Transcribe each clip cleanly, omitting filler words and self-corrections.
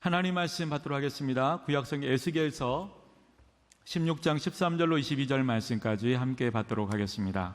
하나님 말씀 받도록 하겠습니다. 구약성 에스겔서 16장 13절로 22절 말씀까지 함께 받도록 하겠습니다.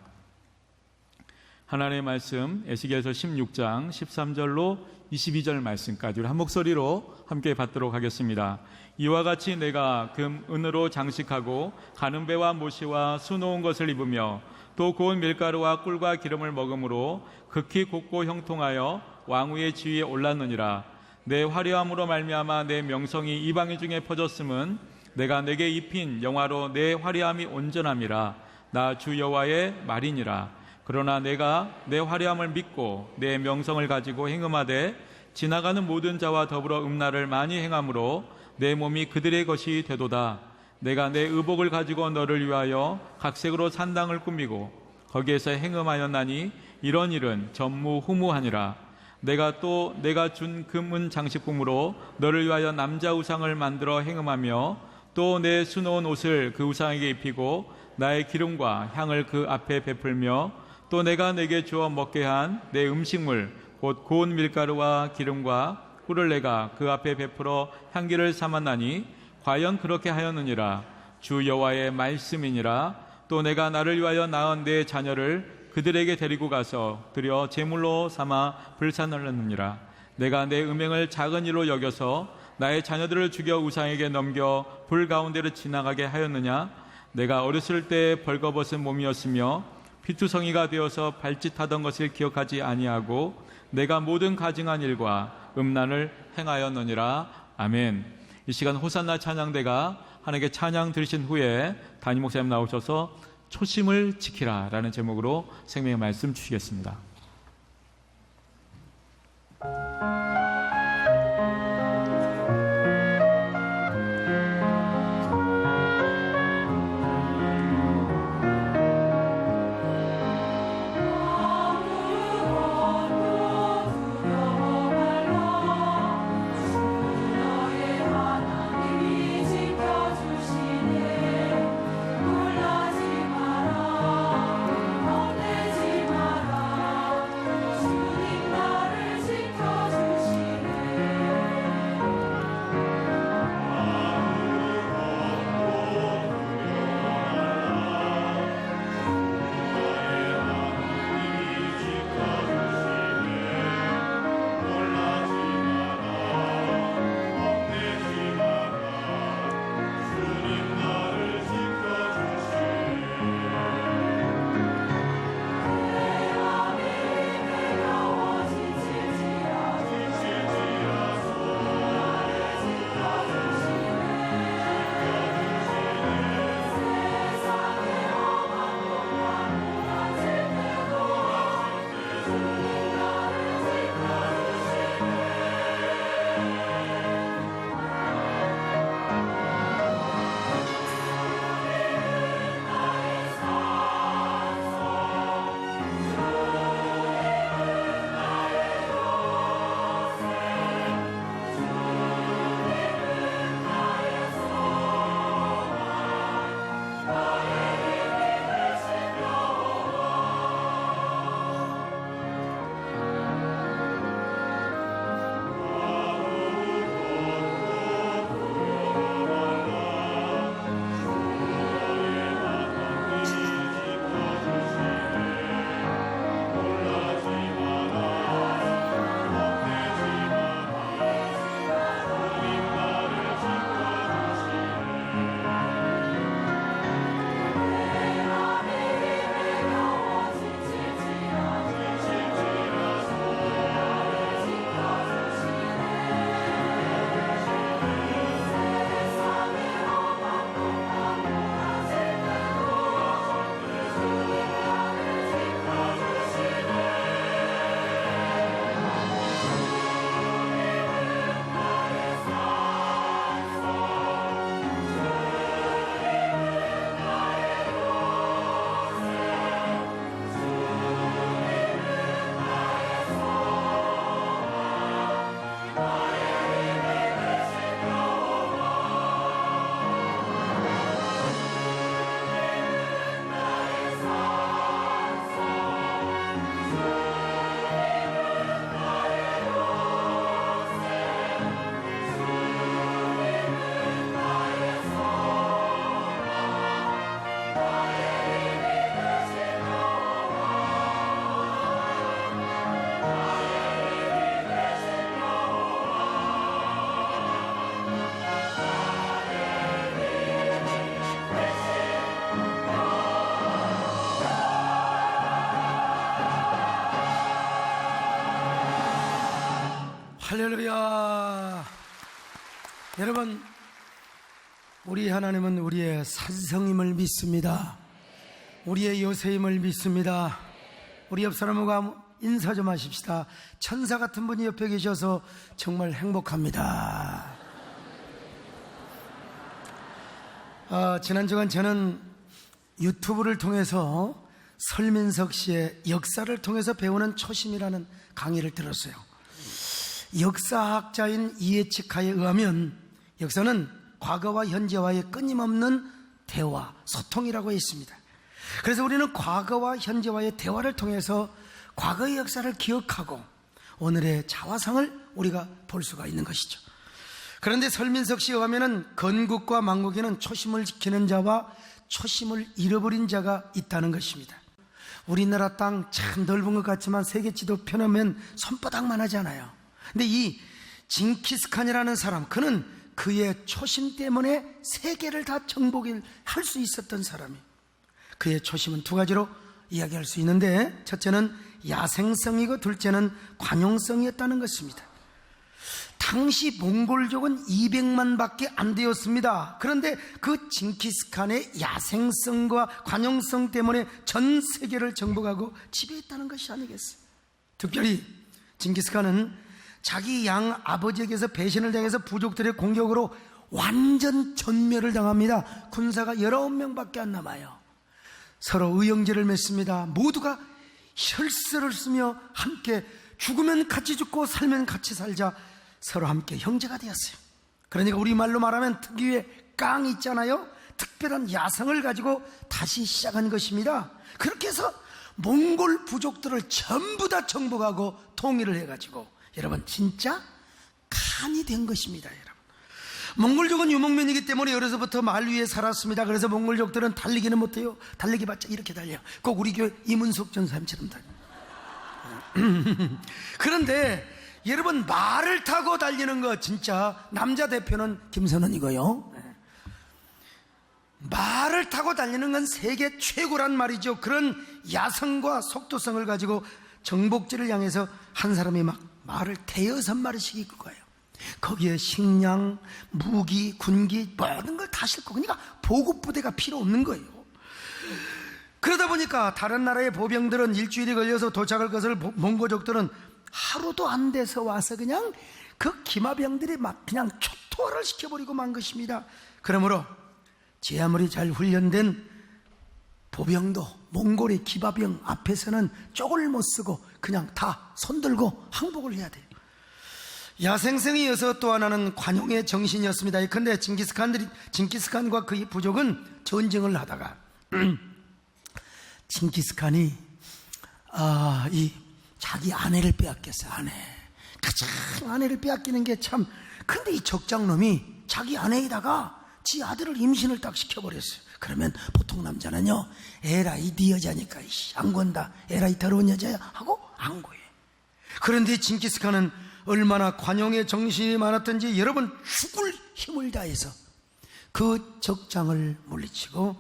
하나님의 말씀 에스겔서 16장 13절로 22절 말씀까지 한 목소리로 함께 받도록 하겠습니다. 이와 같이 내가 금, 은으로 장식하고 가는 배와 모시와 수놓은 것을 입으며 또 고운 밀가루와 꿀과 기름을 먹음으로 극히 곱고 형통하여 왕후의 지위에 올랐느니라. 내 화려함으로 말미암아 내 명성이 이방인 중에 퍼졌음은 내가 내게 입힌 영화로 내 화려함이 온전함이라. 나 주 여호와의 말이니라. 그러나 내가 내 화려함을 믿고 내 명성을 가지고 행음하되 지나가는 모든 자와 더불어 음란을 많이 행함으로 내 몸이 그들의 것이 되도다. 내가 내 의복을 가지고 너를 위하여 각색으로 산당을 꾸미고 거기에서 행음하였나니 이런 일은 전무후무하니라. 내가 준 금은 장식품으로 너를 위하여 남자 우상을 만들어 행음하며 또 내 수놓은 옷을 그 우상에게 입히고 나의 기름과 향을 그 앞에 베풀며 또 내가 내게 주어 먹게 한 내 음식물 곧 고운 밀가루와 기름과 꿀을 내가 그 앞에 베풀어 향기를 삼았나니 과연 그렇게 하였느니라. 주 여호와의 말씀이니라. 또 내가 나를 위하여 낳은 내 자녀를 그들에게 데리고 가서 드려 제물로 삼아 불산을 했느니라. 내가 내 음행을 작은 일로 여겨서 나의 자녀들을 죽여 우상에게 넘겨 불 가운데로 지나가게 하였느냐. 내가 어렸을 때 벌거벗은 몸이었으며 피투성이가 되어서 발짓하던 것을 기억하지 아니하고 내가 모든 가증한 일과 음란을 행하였느니라. 아멘. 이 시간 호산나 찬양대가 하나님께 찬양 들으신 후에 담임 목사님 나오셔서 초심을 지키라 라는 제목으로 생명의 말씀 주시겠습니다. 주님 나를 지켜주 할렐루야. 여러분, 우리 하나님은 우리의 산성임을 믿습니다. 우리의 요새임을 믿습니다. 우리 옆 사람과 인사 좀 하십시다. 천사 같은 분이 옆에 계셔서 정말 행복합니다. 지난 주간 저는 유튜브를 통해서 설민석 씨의 역사를 통해서 배우는 초심이라는 강의를 들었어요. 역사학자인 이해치카에 의하면 역사는 과거와 현재와의 끊임없는 대화, 소통이라고 했습니다. 그래서 우리는 과거와 현재와의 대화를 통해서 과거의 역사를 기억하고 오늘의 자화상을 우리가 볼 수가 있는 것이죠. 그런데 설민석 씨에 의하면 건국과 망국에는 초심을 지키는 자와 초심을 잃어버린 자가 있다는 것입니다. 우리나라 땅 참 넓은 것 같지만 세계 지도 펴놓으면 손바닥만 하잖아요. 근데 이 징기스칸이라는 사람, 그는 그의 초심 때문에 세계를 다 정복할 수 있었던 사람이에요. 그의 초심은 두 가지로 이야기할 수 있는데, 첫째는 야생성이고 둘째는 관용성이었다는 것입니다. 당시 몽골족은 200만 밖에 안 되었습니다. 그런데 그 징기스칸의 야생성과 관용성 때문에 전 세계를 정복하고 지배했다는 것이 아니겠어요? 특별히 징기스칸은 자기 양 아버지에게서 배신을 당해서 부족들의 공격으로 완전 전멸을 당합니다. 군사가 19명밖에 안 남아요. 서로 의형제를 맺습니다. 모두가 혈세를 쓰며 함께 죽으면 같이 죽고 살면 같이 살자 서로 함께 형제가 되었어요. 그러니까 우리말로 말하면 특유의 깡 있잖아요. 특별한 야성을 가지고 다시 시작한 것입니다. 그렇게 해서 몽골 부족들을 전부 다 정복하고 통일을 해가지고 여러분 진짜 칸이 된 것입니다. 여러분, 몽골족은 유목민이기 때문에 어려서부터 말 위에 살았습니다. 그래서 몽골족들은 달리기는 못해요. 달리기봤자 이렇게 달려요. 꼭 우리 교회 이문석 전사님처럼 달려요. 그런데 여러분, 말을 타고 달리는 거 진짜 남자 대표는 김선원이고요. 말을 타고 달리는 건 세계 최고란 말이죠. 그런 야성과 속도성을 가지고 정복지를 향해서 한 사람이 막 말을 대여섯 마리씩 이끌 거예요. 거기에 식량, 무기, 군기 모든 걸 다 싣고, 그러니까 보급부대가 필요 없는 거예요. 그러다 보니까 다른 나라의 보병들은 일주일이 걸려서 도착할 것을 몽고족들은 하루도 안 돼서 와서 그냥 그 기마병들이 막 그냥 초토화를 시켜버리고 만 것입니다. 그러므로 제 아무리 잘 훈련된 보병도 몽골의 기마병 앞에서는 쪽을 못 쓰고 그냥 다 손들고 항복을 해야 돼요. 야생성이어서 또 하나는 관용의 정신이었습니다. 그런데 징기스칸과 그의 부족은 전쟁을 하다가 징기스칸이 자기 아내를 빼앗겼어요. 가장 아내를 빼앗기는 게 참. 근데 이 적장놈이 자기 아내에다가 지 아들을 임신을 딱 시켜버렸어요. 그러면 보통 남자는요, 에라이 네 여자니까 안 건다, 에라이 더러운 여자야 하고 안 거예요. 그런데 징기스칸은 얼마나 관용의 정신이 많았던지 여러분, 죽을 힘을 다해서 그 적장을 물리치고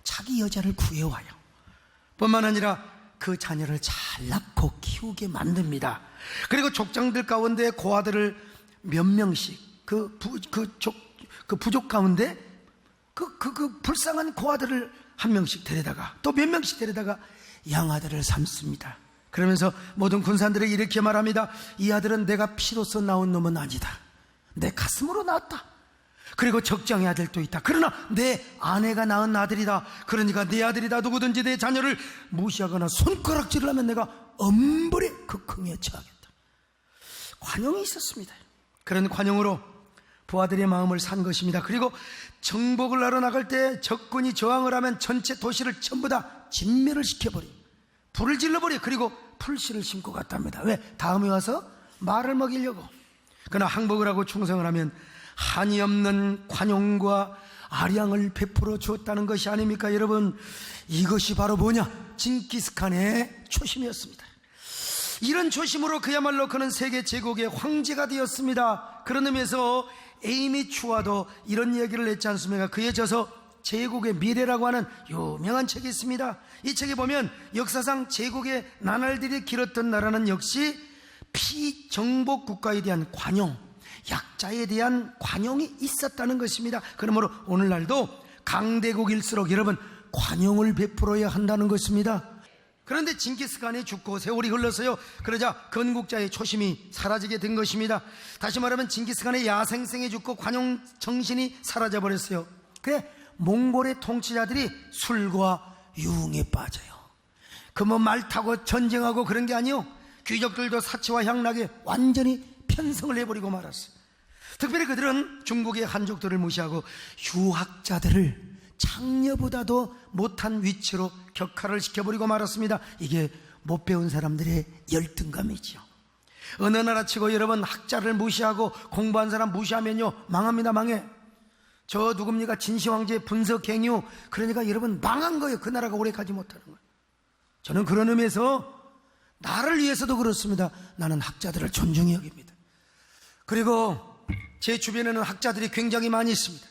자기 여자를 구해와요. 뿐만 아니라 그 자녀를 잘 낳고 키우게 만듭니다. 그리고 족장들 가운데 고아들을 몇 명씩 그 부족 가운데 그 불쌍한 고아들을 한 명씩 데려다가 또 몇 명씩 데려다가 양아들을 삼습니다. 그러면서 모든 군사들에게 이렇게 말합니다. 이 아들은 내가 피로써 낳은 놈은 아니다. 내 가슴으로 낳았다. 그리고 적장의 아들도 있다. 그러나 내 아내가 낳은 아들이다. 그러니까 내 아들이다. 누구든지 내 자녀를 무시하거나 손가락질을 하면 내가 엄벌에 극흥에 처하겠다. 관용이 있었습니다. 그런 관용으로 부하들의 마음을 산 것입니다. 그리고 정복을 하러 나갈 때 적군이 저항을 하면 전체 도시를 전부 다 진멸을 시켜버리고 불을 질러버려. 그리고 풀씨를 심고 갔답니다. 왜? 다음에 와서 말을 먹이려고. 그러나 항복을 하고 충성을 하면 한이 없는 관용과 아량을 베풀어 주었다는 것이 아닙니까? 여러분, 이것이 바로 뭐냐? 징기스칸의 초심이었습니다. 이런 초심으로 그야말로 그는 세계 제국의 황제가 되었습니다. 그런 의미에서 에이미 추와도 이런 이야기를 했지 않습니까? 그의 저서 제국의 미래라고 하는 유명한 책이 있습니다. 이 책에 보면 역사상 제국의 나날들이 길었던 나라는 역시 피정복 국가에 대한 관용, 약자에 대한 관용이 있었다는 것입니다. 그러므로 오늘날도 강대국일수록 여러분 관용을 베풀어야 한다는 것입니다. 그런데 징기스칸이 죽고 세월이 흘러서요, 그러자 건국자의 초심이 사라지게 된 것입니다. 다시 말하면 징기스칸의 야생성이 죽고 관용 정신이 사라져버렸어요. 그래 몽골의 통치자들이 술과 유흥에 빠져요. 그 뭐 말 타고 전쟁하고 그런 게 아니요, 귀족들도 사치와 향락에 완전히 편성을 해버리고 말았어요. 특별히 그들은 중국의 한족들을 무시하고 유학자들을 장녀보다도 못한 위치로 격하를 시켜버리고 말았습니다. 이게 못 배운 사람들의 열등감이죠. 어느 나라 치고 여러분 학자를 무시하고 공부한 사람 무시하면요 망합니다. 망해. 저 누굽니까? 진시황제 분석행유. 그러니까 여러분 망한 거예요. 그 나라가 오래 가지 못하는 거예요. 저는 그런 의미에서 나를 위해서도 그렇습니다. 나는 학자들을 존중히 여깁니다. 그리고 제 주변에는 학자들이 굉장히 많이 있습니다.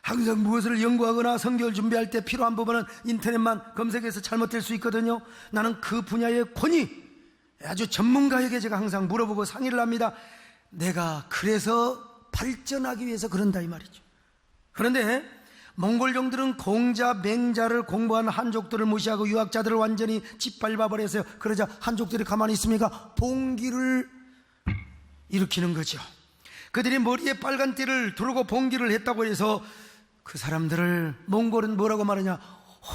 항상 무엇을 연구하거나 성경을 준비할 때 필요한 부분은 인터넷만 검색해서 잘못될 수 있거든요. 나는 그 분야의 권위, 아주 전문가에게 제가 항상 물어보고 상의를 합니다. 내가 그래서 발전하기 위해서 그런다 이 말이죠. 그런데 몽골종들은 공자, 맹자를 공부한 한족들을 무시하고 유학자들을 완전히 짓밟아버렸어요. 그러자 한족들이 가만히 있습니까? 봉기를 일으키는 거죠. 그들이 머리에 빨간 띠를 두르고 봉기를 했다고 해서 그 사람들을 몽골은 뭐라고 말하냐?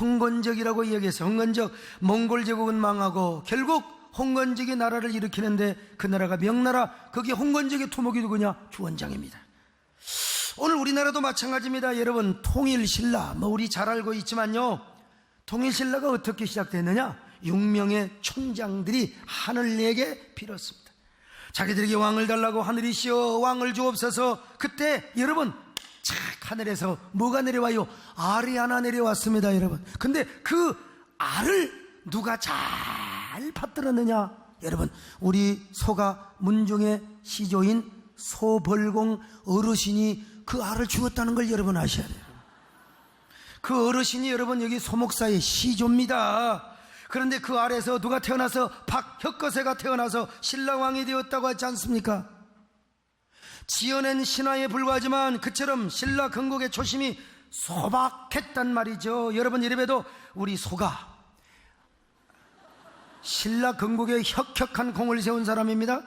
홍건적이라고 이야기해서 홍건적, 몽골 제국은 망하고 결국 홍건적이 나라를 일으키는데 그 나라가 명나라, 거기에 홍건적의 토목이 누구냐? 주원장입니다. 오늘 우리나라도 마찬가지입니다. 여러분 통일신라 뭐 우리 잘 알고 있지만요, 통일신라가 어떻게 시작됐느냐? 6명의 촌장들이 하늘에게 빌었습니다. 자기들에게 왕을 달라고 하늘이시여 왕을 주옵소서. 그때 여러분 착 하늘에서 뭐가 내려와요? 알이 하나 내려왔습니다. 여러분 근데 그 알을 누가 잘 받들었느냐? 여러분 우리 소가 문중의 시조인 소벌공 어르신이 그 알을 주었다는 걸 여러분 아셔야 돼요. 그 어르신이 여러분 여기 소목사의 시조입니다. 그런데 그 알에서 누가 태어나서 박혁거세가 태어나서 신라왕이 되었다고 하지 않습니까? 지어낸 신화에 불과하지만 그처럼 신라 건국의 초심이 소박했단 말이죠. 여러분 이래봬도 우리 소가 신라 건국에 혁혁한 공을 세운 사람입니다.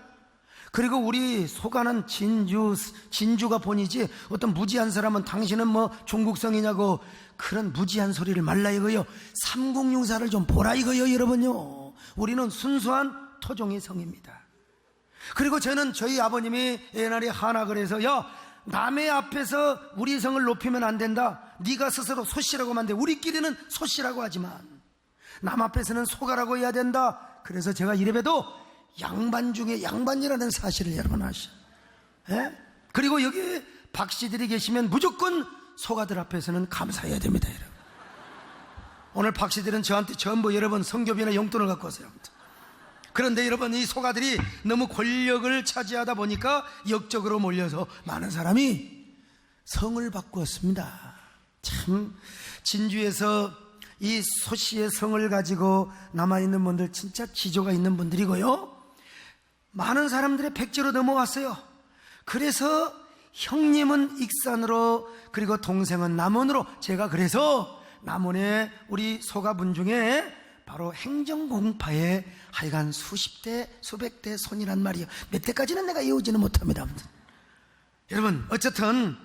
그리고 우리 소가는 진주가 본이지 어떤 무지한 사람은 당신은 뭐 중국성이냐고 그런 무지한 소리를 말라 이거요. 삼국유사를 좀 보라 이거요. 여러분요 우리는 순수한 토종의 성입니다. 그리고 저는 저희 아버님이 옛날에 한학을 해서 야 남의 앞에서 우리 성을 높이면 안 된다. 네가 스스로 소씨라고 하면 안 돼. 우리끼리는 소씨라고 하지만 남 앞에서는 소가라고 해야 된다. 그래서 제가 이래봬도 양반 중에 양반이라는 사실을 여러분 아시죠? 예? 그리고 여기 박씨들이 계시면 무조건 소가들 앞에서는 감사해야 됩니다. 여러분. 오늘 박씨들은 저한테 전부 여러분 성교비나 용돈을 갖고 오세요. 그런데 여러분 이 소가들이 너무 권력을 차지하다 보니까 역적으로 몰려서 많은 사람이 성을 바꾸었습니다. 참 진주에서 이 소씨의 성을 가지고 남아있는 분들 진짜 지조가 있는 분들이고요, 많은 사람들의 백제로 넘어왔어요. 그래서 형님은 익산으로 그리고 동생은 남원으로, 제가 그래서 남원에 우리 소가 문중에 바로 행정공파에 하여간 수십 대 수백 대 손이란 말이에요. 몇 대까지는 내가 외우지는 못합니다. 여러분 어쨌든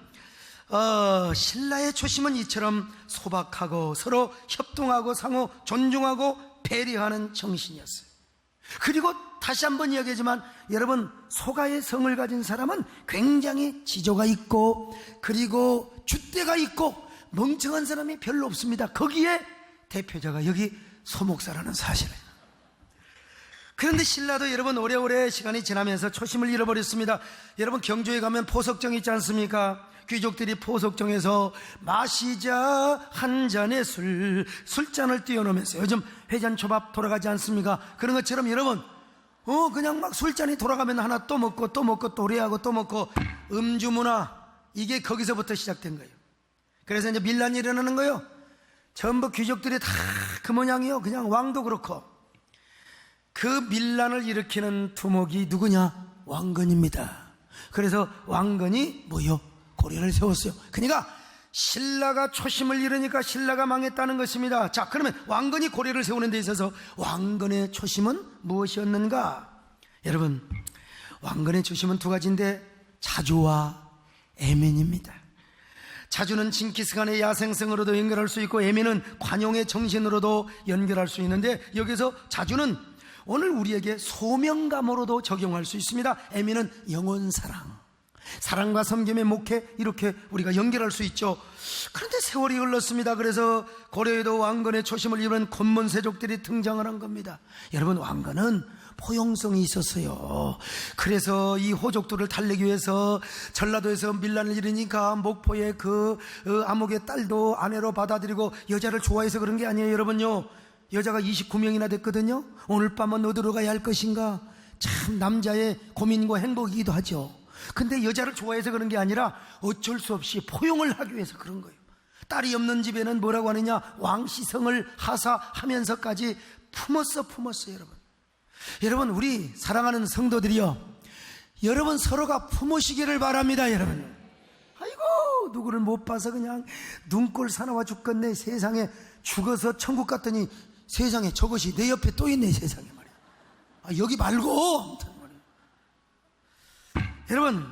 신라의 초심은 이처럼 소박하고 서로 협동하고 상호 존중하고 배려하는 정신이었어요. 그리고 다시 한번 이야기하지만 여러분 소가의 성을 가진 사람은 굉장히 지조가 있고 그리고 줏대가 있고 멍청한 사람이 별로 없습니다. 거기에 대표자가 여기 소목사라는 사실을. 그런데 신라도 여러분 오래오래 시간이 지나면서 초심을 잃어버렸습니다. 여러분 경주에 가면 포석정 있지 않습니까? 귀족들이 포석정에서 마시자 한 잔의 술잔을 띄워놓으면서 요즘 회잔초밥 돌아가지 않습니까? 그런 것처럼 여러분 그냥 막 술잔이 돌아가면 하나 또 먹고 또 먹고 또 노래하고 또 먹고 음주 문화, 이게 거기서부터 시작된 거예요. 그래서 이제 밀란이 일어나는 거예요. 전부 귀족들이 다 그 모양이요. 그냥 왕도 그렇고. 그 밀란을 일으키는 두목이 누구냐? 왕건입니다. 그래서 왕건이 뭐요? 고려를 세웠어요. 그러니까 신라가 초심을 잃으니까 신라가 망했다는 것입니다. 자, 그러면 왕건이 고려를 세우는 데 있어서 왕건의 초심은 무엇이었는가? 여러분, 왕건의 초심은 두 가지인데 자주와 애민입니다. 자주는 징기스칸의 야생성으로도 연결할 수 있고 애민은 관용의 정신으로도 연결할 수 있는데, 여기서 자주는 오늘 우리에게 소명감으로도 적용할 수 있습니다. 애민은 영혼사랑, 사랑과 섬김의 목회, 이렇게 우리가 연결할 수 있죠. 그런데 세월이 흘렀습니다. 그래서 고려에도 왕건의 초심을 잃은 권문세족들이 등장을 한 겁니다. 여러분, 왕건은 포용성이 있었어요. 그래서 이 호족들을 달래기 위해서 전라도에서 밀란을 일으니까 목포의 그 암흑의 딸도 아내로 받아들이고, 여자를 좋아해서 그런 게 아니에요. 여러분요, 여자가 29명이나 됐거든요. 오늘 밤은 어디로 가야 할 것인가? 참 남자의 고민과 행복이기도 하죠. 근데 여자를 좋아해서 그런 게 아니라 어쩔 수 없이 포용을 하기 위해서 그런 거예요. 딸이 없는 집에는 뭐라고 하느냐? 왕시성을 하사하면서까지 품었어요, 여러분. 여러분, 우리 사랑하는 성도들이요, 여러분 서로가 품으시기를 바랍니다. 여러분, 아이고 누구를 못 봐서 그냥 눈꼴 사나워 죽겠네. 세상에 죽어서 천국 갔더니 세상에 저것이 내 옆에 또 있네. 세상에 말이야. 여기 말고 아무튼 말이야. 여러분,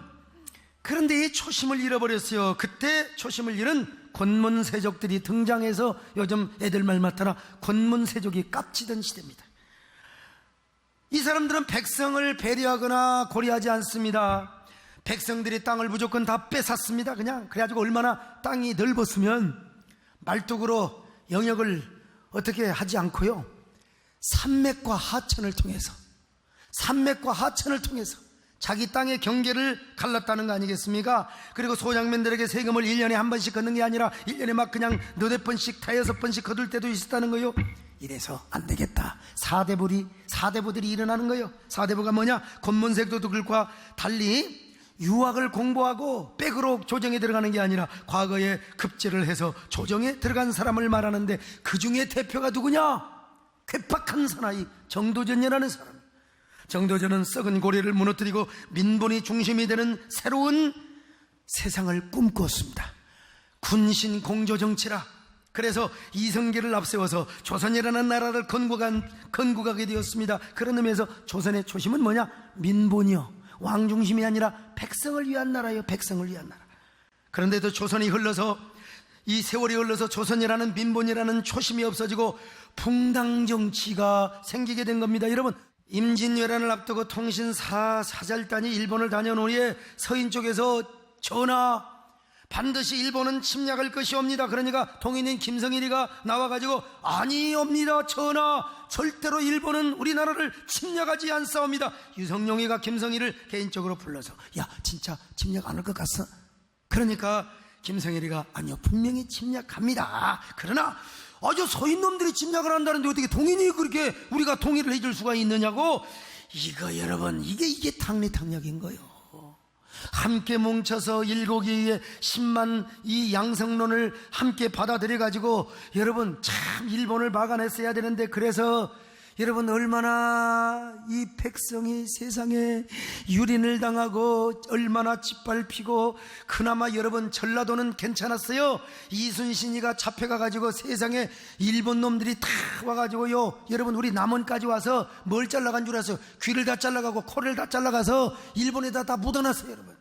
그런데 이 초심을 잃어버렸어요. 그때 초심을 잃은 권문세족들이 등장해서 요즘 애들 말 맞다나 권문세족이 깝치던 시대입니다. 이 사람들은 백성을 배려하거나 고려하지 않습니다. 백성들이 땅을 무조건 다 뺏었습니다. 그냥 그래가지고 얼마나 땅이 넓었으면 말뚝으로 영역을 어떻게 하지 않고요, 산맥과 하천을 통해서 자기 땅의 경계를 갈랐다는 거 아니겠습니까? 그리고 소장면들에게 세금을 1년에 한 번씩 걷는 게 아니라 1년에 막 그냥 너댓 번씩, 다여섯 번씩 거둘 때도 있었다는 거요. 이래서 안 되겠다. 사대부들이 일어나는 거예요. 사대부가 뭐냐? 권문세족들과 달리 유학을 공부하고 백으로 조정에 들어가는 게 아니라 과거에 급제를 해서 조정에 들어간 사람을 말하는데, 그 중에 대표가 누구냐? 괴팍한 사나이 정도전이라는 사람. 정도전은 썩은 고려를 무너뜨리고 민본이 중심이 되는 새로운 세상을 꿈꾸었습니다. 군신 공조 정치라. 그래서 이성계를 앞세워서 조선이라는 나라를 건국하게 되었습니다. 그런 의미에서 조선의 초심은 뭐냐? 민본이요, 왕 중심이 아니라 백성을 위한 나라예요. 백성을 위한 나라. 그런데도 조선이 흘러서, 이 세월이 흘러서 조선이라는 민본이라는 초심이 없어지고 붕당 정치가 생기게 된 겁니다. 여러분, 임진왜란을 앞두고 통신사절단이 일본을 다녀오니 서인 쪽에서 전하, 반드시 일본은 침략할 것이옵니다. 그러니까 동인인 김성일이가 나와가지고 아니옵니다 전하, 절대로 일본은 우리나라를 침략하지 않사옵니다. 유성룡이가 김성일을 개인적으로 불러서 야, 진짜 침략 안 할 것 같어? 그러니까 김성일이가 아니요, 분명히 침략합니다. 그러나 아주 서인놈들이 침략을 한다는데 어떻게 동인이 그렇게 우리가 동의를 해줄 수가 있느냐고. 이거 여러분, 이게 탕리탕략인 거예요. 함께 뭉쳐서 일곡이의 10만 이 양성론을 함께 받아들여 가지고 여러분 참 일본을 막아냈어야 되는데, 그래서 여러분 얼마나 이 백성이 세상에 유린을 당하고 얼마나 짓밟히고, 그나마 여러분 전라도는 괜찮았어요. 이순신이가 잡혀가 가지고 세상에 일본 놈들이 다 와가지고요, 여러분 우리 남원까지 와서 뭘 잘라간 줄 아세요? 귀를 다 잘라가고 코를 다 잘라가서 일본에다 다 묻어놨어요. 여러분,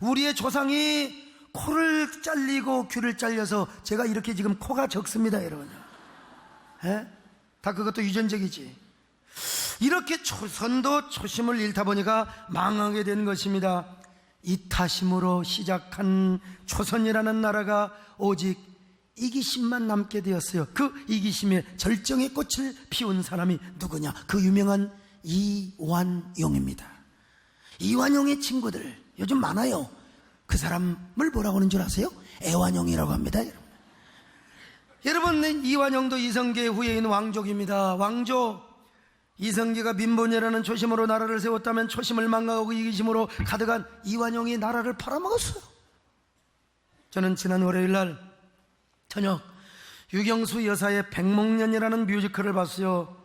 우리의 조상이 코를 잘리고 귀를 잘려서 제가 이렇게 지금 코가 적습니다. 여러분, 다 그것도 유전적이지. 이렇게 조선도 초심을 잃다 보니까 망하게 된 것입니다. 이타심으로 시작한 조선이라는 나라가 오직 이기심만 남게 되었어요. 그 이기심의 절정의 꽃을 피운 사람이 누구냐? 그 유명한 이완용입니다. 이완용의 친구들 요즘 많아요. 그 사람을 뭐라고 하는 줄 아세요? 애완용이라고 합니다. 여러분, 이완용도 이성계 후예인 왕족입니다. 왕족. 이성계가 민본이라는 초심으로 나라를 세웠다면 초심을 망각하고 이기심으로 가득한 이완용이 나라를 팔아먹었어요. 저는 지난 월요일날 저녁 유경수 여사의 백목년이라는 뮤지컬을 봤어요.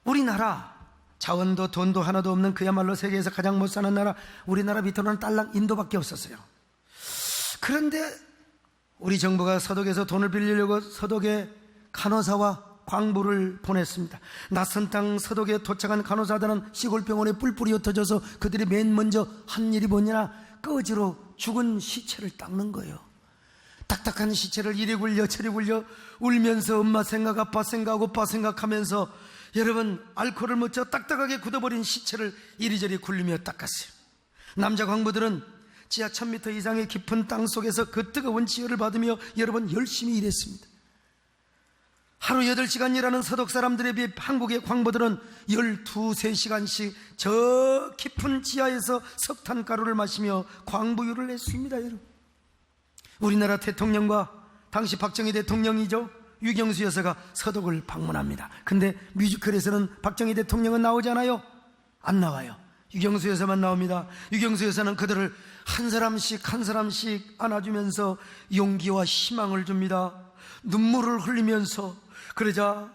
우리나라 자원도 돈도 하나도 없는 그야말로 세계에서 가장 못 사는 나라, 우리나라 밑으로는 딸랑 인도밖에 없었어요. 그런데 우리 정부가 서독에서 돈을 빌리려고 서독에 간호사와 광부를 보냈습니다. 낯선 땅 서독에 도착한 간호사들은 시골병원에 뿔뿔이 흩어져서 그들이 맨 먼저 한 일이 뭐냐, 꺼지로 죽은 시체를 닦는 거예요. 딱딱한 시체를 이리 굴려 저리 굴려 울면서 엄마 생각, 아빠 생각, 오빠 생각하면서 여러분 알코올을 묻혀 딱딱하게 굳어버린 시체를 이리저리 굴리며 닦았어요. 남자 광부들은 지하 1000m 이상의 깊은 땅 속에서 그 뜨거운 지혈을 받으며 여러분 열심히 일했습니다. 하루 8시간 일하는 서독 사람들에 비해 한국의 광부들은 12, 13시간씩 저 깊은 지하에서 석탄가루를 마시며 광부유를 했습니다. 여러분, 우리나라 대통령과 당시 박정희 대통령이죠, 유경수 여사가 서독을 방문합니다. 근데 뮤지컬에서는 박정희 대통령은 나오잖아요. 안 나와요. 유경수 여사만 나옵니다. 유경수 여사는 그들을 한 사람씩 한 사람씩 안아주면서 용기와 희망을 줍니다. 눈물을 흘리면서. 그러자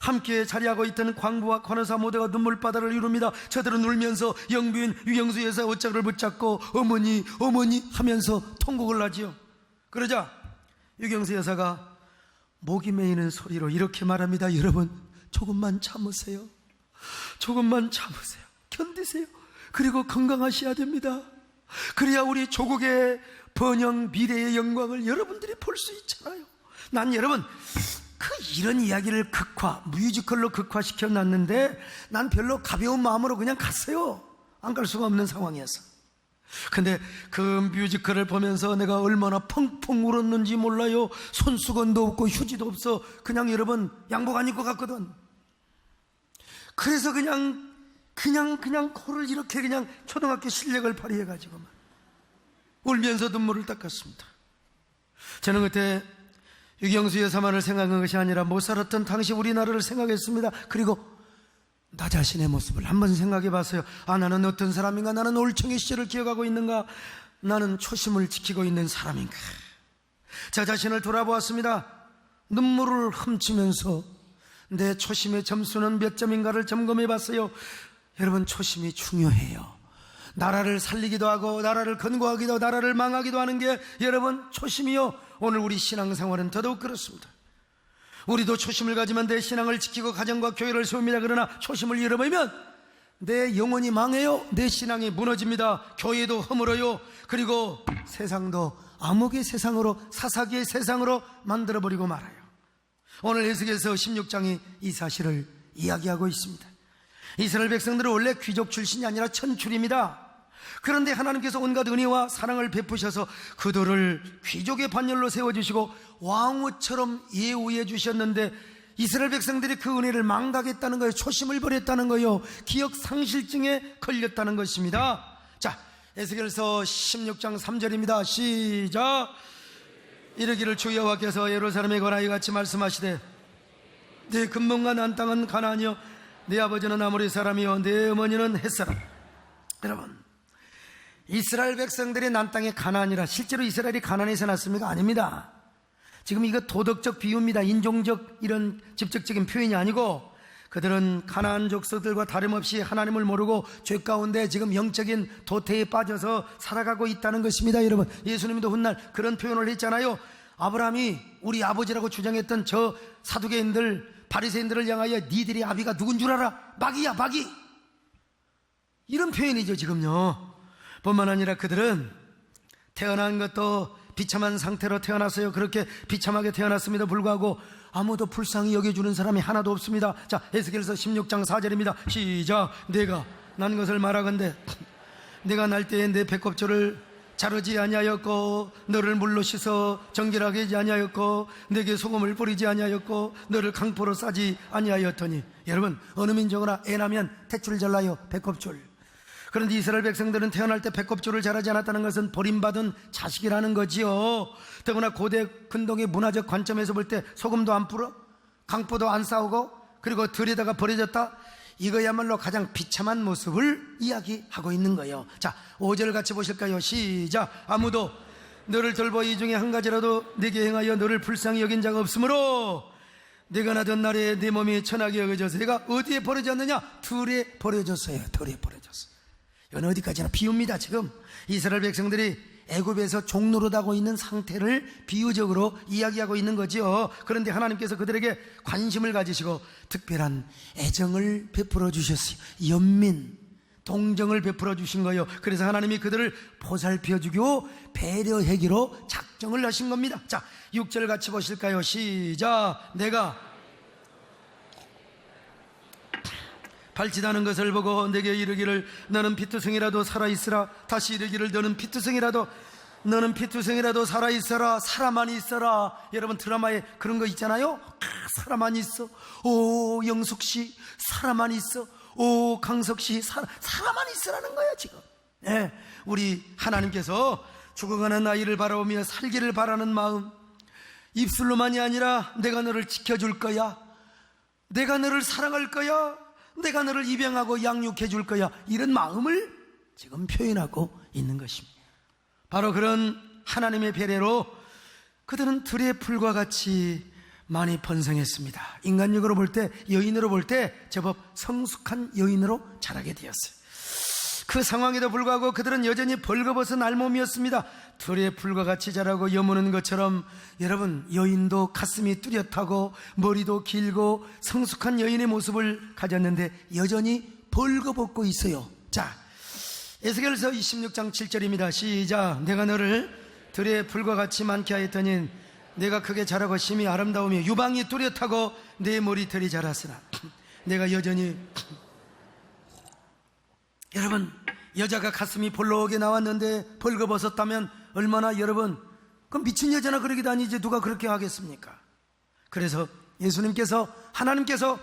함께 자리하고 있던 광부와 간호사 모두가 눈물바다를 이룹니다. 저들은 울면서 영부인 유경수 여사 옷장을 붙잡고 어머니 어머니 하면서 통곡을 하지요. 그러자 유경수 여사가 목이 메이는 소리로 이렇게 말합니다. 여러분, 조금만 참으세요. 조금만 참으세요. 견디세요. 그리고 건강하셔야 됩니다. 그래야 우리 조국의 번영 미래의 영광을 여러분들이 볼 수 있잖아요. 난 여러분 이런 이야기를 뮤지컬로 극화시켜 놨는데 난 별로 가벼운 마음으로 그냥 갔어요. 안 갈 수가 없는 상황이었어. 근데 그 뮤지컬을 보면서 내가 얼마나 펑펑 울었는지 몰라요. 손수건도 없고 휴지도 없어. 그냥 여러분 양복 안 입고 갔거든. 그래서 그냥 코를 이렇게 그냥 초등학교 실력을 발휘해가지고 울면서 눈물을 닦았습니다. 저는 그때 유경수 여사만을 생각한 것이 아니라 못 살았던 당시 우리나라를 생각했습니다. 그리고 나 자신의 모습을 한번 생각해 봤어요. 나는 어떤 사람인가? 나는 올챙이 시절을 기억하고 있는가? 나는 초심을 지키고 있는 사람인가? 저 자신을 돌아보았습니다. 눈물을 훔치면서 내 초심의 점수는 몇 점인가를 점검해 봤어요. 여러분, 초심이 중요해요. 나라를 살리기도 하고 나라를 건국하기도, 나라를 망하기도 하는 게 여러분 초심이요. 오늘 우리 신앙생활은 더더욱 그렇습니다. 우리도 초심을 가지면 내 신앙을 지키고 가정과 교회를 세웁니다. 그러나 초심을 잃어버리면 내 영혼이 망해요. 내 신앙이 무너집니다. 교회도 허물어요. 그리고 세상도 암흑의 세상으로, 사사기의 세상으로 만들어버리고 말아요. 오늘 에스겔서 16장이 이 사실을 이야기하고 있습니다. 이스라엘 백성들은 원래 귀족 출신이 아니라 천출입니다. 그런데 하나님께서 온갖 은혜와 사랑을 베푸셔서 그들을 귀족의 반열로 세워주시고 왕후처럼 예우해 주셨는데 이스라엘 백성들이 그 은혜를 망각했다는 거예요. 초심을 버렸다는 거예요. 기억 상실증에 걸렸다는 것입니다. 자, 에스겔서 16장 3절입니다. 시작. 이르기를 주 여호와께서 예루살렘에 관하여 같이 말씀하시되 내 근본과 난 땅은 가나안이요 내 아버지는 아모리 사람이요 내 어머니는 헷 사람. 여러분, 이스라엘 백성들의 난 땅이 가나안이라 실제로 이스라엘이 가나안에서 났습니까? 아닙니다. 지금 이거 도덕적 비유입니다. 인종적 이런 직접적인 표현이 아니고 그들은 가나안 족속들과 다름없이 하나님을 모르고 죄 가운데 지금 영적인 도태에 빠져서 살아가고 있다는 것입니다. 여러분, 예수님도 훗날 그런 표현을 했잖아요. 아브라함이 우리 아버지라고 주장했던 저 사두개인들 바리새인들을 향하여 니들의 아비가 누군 줄 알아? 마귀야, 마귀. 이런 표현이죠. 지금요. 뿐만 아니라 그들은 태어난 것도 비참한 상태로 태어났어요. 그렇게 비참하게 태어났음에도 불구하고 아무도 불쌍히 여겨주는 사람이 하나도 없습니다. 자, 에스겔서 16장 4절입니다. 시작. 내가 난 것을 말하건대 내가 날 때에 내 배꼽절을 자르지 아니하였고 너를 물로 씻어 정결하게 하지 아니하였고 내게 소금을 뿌리지 아니하였고 너를 강포로 싸지 아니하였더니. 여러분, 어느 민족이나 애 나면 탯줄 잘라요. 배꼽줄. 그런데 이스라엘 백성들은 태어날 때 배꼽줄을 자라지 않았다는 것은 버림받은 자식이라는 거지요. 더구나 고대 근동의 문화적 관점에서 볼 때 소금도 안 뿌려, 강포도 안 싸우고, 그리고 들에다가 버려졌다. 이거야말로 가장 비참한 모습을 이야기하고 있는 거예요. 자, 5절 같이 보실까요? 시작. 아무도 너를 돌보 이 중에 한 가지라도 네게 행하여 너를 불쌍히 여긴 자가 없으므로 내가 나던 날에 내 몸이 천하게 여겨져서 내가 어디에 버려졌느냐? 들에 버려졌어요. 들에 버려졌어요. 이건 어디까지나 비유입니다. 지금 이스라엘 백성들이 애굽에서 종노릇하고 있는 상태를 비유적으로 이야기하고 있는 거죠. 그런데 하나님께서 그들에게 관심을 가지시고 특별한 애정을 베풀어 주셨어요. 연민, 동정을 베풀어 주신 거예요. 그래서 하나님이 그들을 보살펴 주고 배려하기로 작정을 하신 겁니다. 자, 6절 같이 보실까요? 시작. 내가 발짓하는 것을 보고 내게 이르기를 너는 피투성이라도 살아있으라. 다시 이르기를 너는 피투성이라도 살아있어라. 살아만 있어라. 여러분 드라마에 그런 거 있잖아요. 살아만 있어. 오 영숙씨 살아만 있어. 오 강석씨 살아만 있으라는 거야 지금. 네, 우리 하나님께서 죽어가는 아이를 바라보며 살기를 바라는 마음, 입술로만이 아니라 내가 너를 지켜줄 거야, 내가 너를 사랑할 거야, 내가 너를 입양하고 양육해 줄 거야, 이런 마음을 지금 표현하고 있는 것입니다. 바로 그런 하나님의 배려로 그들은 들의 풀과 같이 많이 번성했습니다. 인간적으로 볼 때, 여인으로 볼 때 제법 성숙한 여인으로 자라게 되었어요. 그 상황에도 불구하고 그들은 여전히 벌거벗은 알몸이었습니다. 들의 풀과 같이 자라고 여무는 것처럼 여러분, 여인도 가슴이 뚜렷하고 머리도 길고 성숙한 여인의 모습을 가졌는데 여전히 벌거벗고 있어요. 자, 에스겔서 26장 7절입니다. 시작. 내가 너를 들의 풀과 같이 많게 하였더니 내가 크게 자라고 심히 아름다우며 유방이 뚜렷하고 내 머리털이 자랐으나 내가 여전히 여러분, 여자가 가슴이 볼록하게 나왔는데 벌거벗었다면 얼마나 여러분, 그럼 미친 여자나 그러게 다니지 누가 그렇게 하겠습니까? 그래서 예수님께서, 하나님께서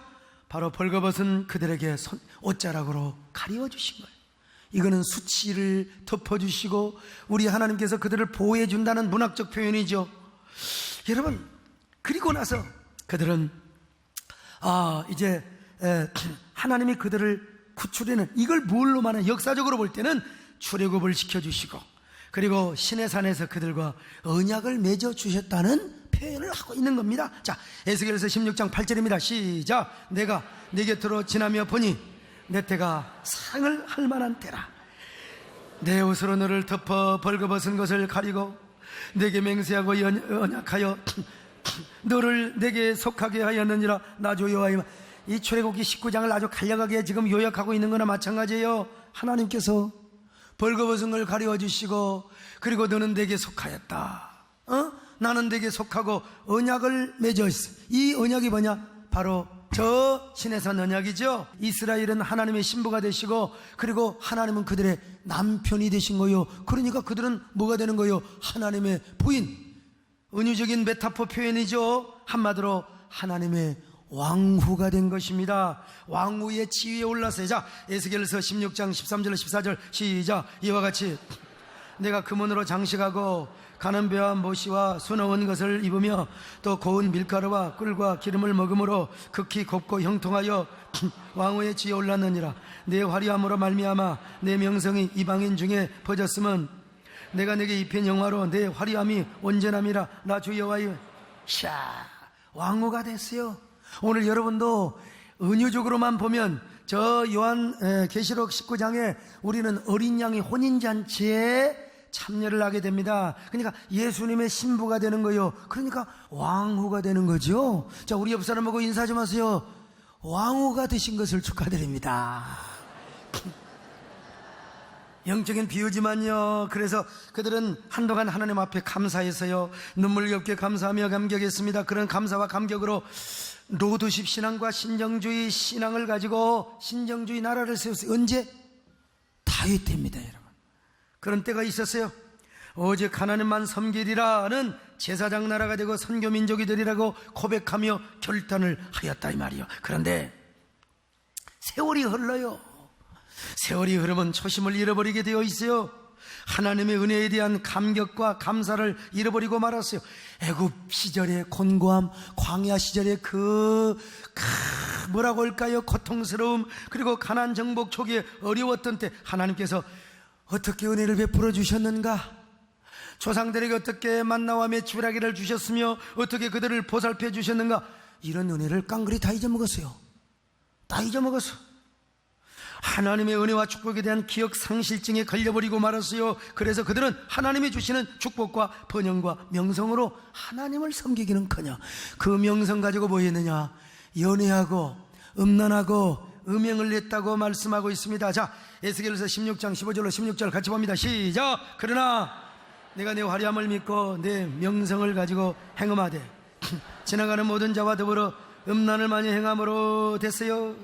바로 벌거벗은 그들에게 옷자락으로 가리워주신 거예요. 이거는 수치를 덮어주시고 우리 하나님께서 그들을 보호해준다는 문학적 표현이죠. 여러분, 그리고 나서 그들은 이제 하나님이 그들을 구출해는, 이걸 뭘로 말하는, 역사적으로 볼 때는 출애굽을 시켜주시고 그리고 시내산에서 그들과 언약을 맺어주셨다는 표현을 하고 있는 겁니다. 자, 에스겔서 16장 8절입니다. 시작. 내가 네 곁으로 지나며 보니 내 때가 사랑을 할 만한 때라. 내 옷으로 너를 덮어 벌거벗은 것을 가리고 내게 맹세하고 언약하여 너를 내게 속하게 하였느니라. 나 주 여호와의. 이 출애굽기 19장을 아주 간략하게 지금 요약하고 있는 거나 마찬가지예요. 하나님께서 벌거벗은 걸 가리워 주시고 그리고 너는 내게 속하였다. 나는 내게 속하고 언약을 맺어있어. 이 언약이 뭐냐? 바로 저 시내산 언약이죠. 이스라엘은 하나님의 신부가 되시고 그리고 하나님은 그들의 남편이 되신 거요. 그러니까 그들은 뭐가 되는 거요? 하나님의 부인. 은유적인 메타포 표현이죠. 한마디로 하나님의 왕후가 된 것입니다. 왕후의 지위에 올랐어요. 자, 에스겔서 16장 13절 14절 시작. 이와 같이 내가 금은으로 장식하고 가는 배와 모시와 수놓은 것을 입으며 또 고운 밀가루와 꿀과 기름을 먹음으로 극히 곱고 형통하여 왕후의 지위에 올랐느니라. 내 화려함으로 말미암아 내 명성이 이방인 중에 퍼졌으면 내가 내게 입힌 영화로 내 화려함이 온전함이라. 나 주 여호와의. 샤, 왕후가 됐어요. 오늘 여러분도 은유적으로만 보면 저 요한 계시록 19장에 우리는 어린 양의 혼인잔치에 참여를 하게 됩니다. 그러니까 예수님의 신부가 되는 거예요. 그러니까 왕후가 되는 거죠. 자, 우리 옆 사람하고 인사 좀 하세요. 왕후가 되신 것을 축하드립니다. 영적인 비유지만요. 그래서 그들은 한동안 하나님 앞에 감사했어요. 눈물겹게 감사하며 감격했습니다. 그런 감사와 감격으로 로드십 신앙과 신정주의 신앙을 가지고 신정주의 나라를 세웠어요. 언제? 다윗 때입니다, 여러분. 그런 때가 있었어요. 오직 하나님만 섬기리라는 제사장 나라가 되고 선교민족이 되리라고 고백하며 결단을 하였다 이 말이요. 그런데 세월이 흘러요. 세월이 흐르면 초심을 잃어버리게 되어 있어요. 하나님의 은혜에 대한 감격과 감사를 잃어버리고 말았어요. 애굽 시절의 곤고함, 광야 시절의 뭐라고 할까요? 고통스러움, 그리고 가나안 정복 초기에 어려웠던 때 하나님께서 어떻게 은혜를 베풀어 주셨는가? 조상들에게 어떻게 만나와 메추라기를 주셨으며 어떻게 그들을 보살펴 주셨는가? 이런 은혜를 깡그리 다 잊어먹었어요. 다 잊어먹었어. 하나님의 은혜와 축복에 대한 기억 상실증에 걸려버리고 말았어요. 그래서 그들은 하나님이 주시는 축복과 번영과 명성으로 하나님을 섬기기는커녕 그 명성 가지고 뭐 했느냐? 연애하고 음란하고 음행을 냈다고 말씀하고 있습니다. 자, 에스겔서 16장 15절로 16절 같이 봅니다. 시작. 그러나 내가 내 화려함을 믿고 내 명성을 가지고 행음하되 지나가는 모든 자와 더불어 음란을 많이 행함으로 됐어요.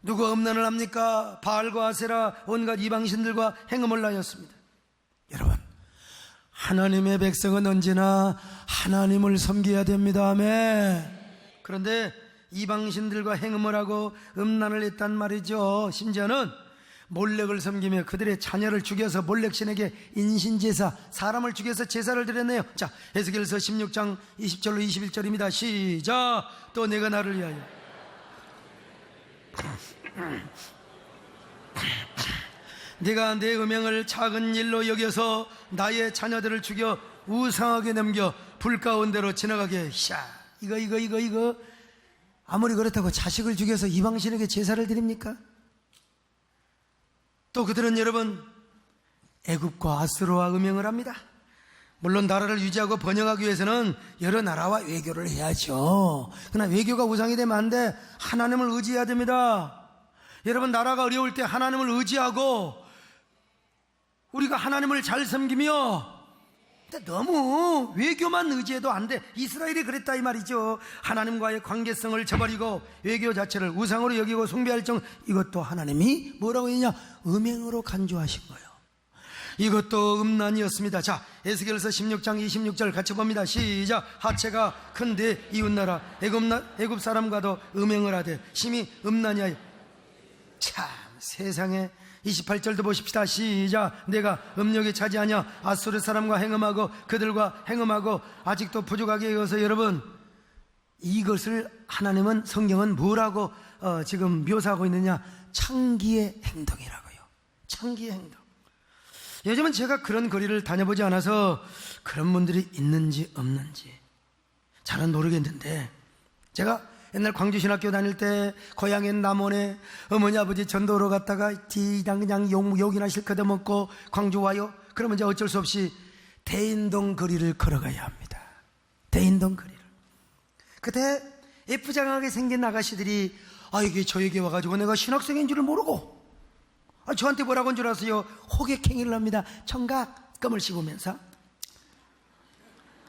누가 음란을 합니까? 바알과 아세라 온갖 이방신들과 행음을 하였습니다. 여러분, 하나님의 백성은 언제나 하나님을 섬겨야 됩니다. 아멘. 그런데 이방신들과 행음을 하고 음란을 했단 말이죠. 심지어는 몰렉을 섬기며 그들의 자녀를 죽여서 몰렉신에게 인신제사, 사람을 죽여서 제사를 드렸네요. 자, 에스겔서 16장 20절로 21절입니다. 시작. 또 내가 나를 위하여 네가 내 음행을 작은 일로 여겨서 나의 자녀들을 죽여 우상하게 넘겨 불 가운데로 지나가게. 이거 아무리 그렇다고 자식을 죽여서 이방신에게 제사를 드립니까? 또 그들은 여러분 애굽과 아수르와 음행을 합니다. 물론 나라를 유지하고 번영하기 위해서는 여러 나라와 외교를 해야죠. 그러나 외교가 우상이 되면 안 돼. 하나님을 의지해야 됩니다. 여러분, 나라가 어려울 때 하나님을 의지하고 우리가 하나님을 잘 섬기며, 근데 너무 외교만 의지해도 안 돼. 이스라엘이 그랬다 이 말이죠. 하나님과의 관계성을 저버리고 외교 자체를 우상으로 여기고 숭배할 정, 이것도 하나님이 뭐라고 했냐? 음행으로 간주하신 거예요. 이것도 음란이었습니다. 자, 에스겔서 16장 26절 같이 봅니다. 시작. 하체가 큰데 이웃나라 애굽 사람과도 음행을 하되 심히 음란이 하여. 참, 세상에. 28절도 보십시다. 시작. 내가 음욕에 차지하냐? 아수르 사람과 행음하고 그들과 행음하고 아직도 부족하게 여겨서. 여러분, 이것을 하나님은, 성경은 뭐라고 지금 묘사하고 있느냐? 창기의 행동이라고요. 창기의 행동. 요즘은 제가 그런 거리를 다녀보지 않아서 그런 분들이 있는지 없는지 잘은 모르겠는데, 제가 옛날 광주신학교 다닐 때 고향인 남원에 어머니 아버지 전도로 갔다가 그냥 욕이나 실컷 먹고 광주 와요. 그러면 이제 어쩔 수 없이 대인동 거리를 걸어가야 합니다. 대인동 거리를. 그때 예쁘장하게 생긴 아가씨들이 이게 저에게 와가지고 내가 신학생인 줄을 모르고 저한테 뭐라고 한 줄 아세요? 호객행위를 합니다. 청각 껌을 씹으면서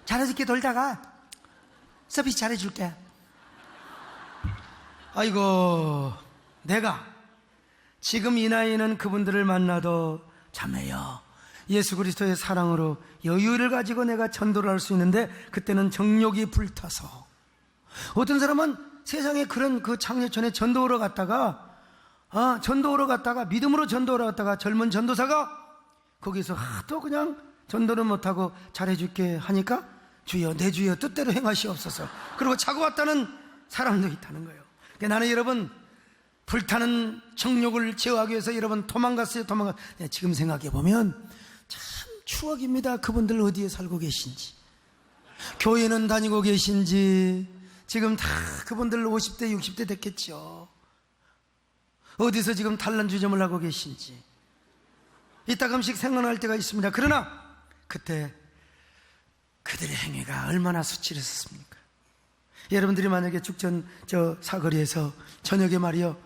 잘해줄게, 돌다가 서비스 잘해줄게. 아이고, 내가 지금 이 나이는 그분들을 만나도 자매여, 예수 그리스도의 사랑으로 여유를 가지고 내가 전도를 할 수 있는데, 그때는 정욕이 불타서. 어떤 사람은 세상에 그런 그 장례촌에 전도하러 갔다가 믿음으로 전도하러 갔다가 젊은 전도사가 거기서 하도 그냥 전도를 못하고 잘해줄게 하니까 주여 내 주여 뜻대로 행하시옵소서 그리고 자고 왔다는 사람도 있다는 거예요. 그러니까 나는 여러분, 불타는 정욕을 제어하기 위해서 여러분 도망갔어요. 지금 생각해보면 참 추억입니다. 그분들 어디에 살고 계신지, 교회는 다니고 계신지. 지금 다 그분들 50대 60대 됐겠죠. 어디서 지금 단란주점을 하고 계신지 이따금씩 생각날 때가 있습니다. 그러나 그때 그들의 행위가 얼마나 수치했었습니까? 여러분들이 만약에 죽전 저 사거리에서 저녁에 말이요,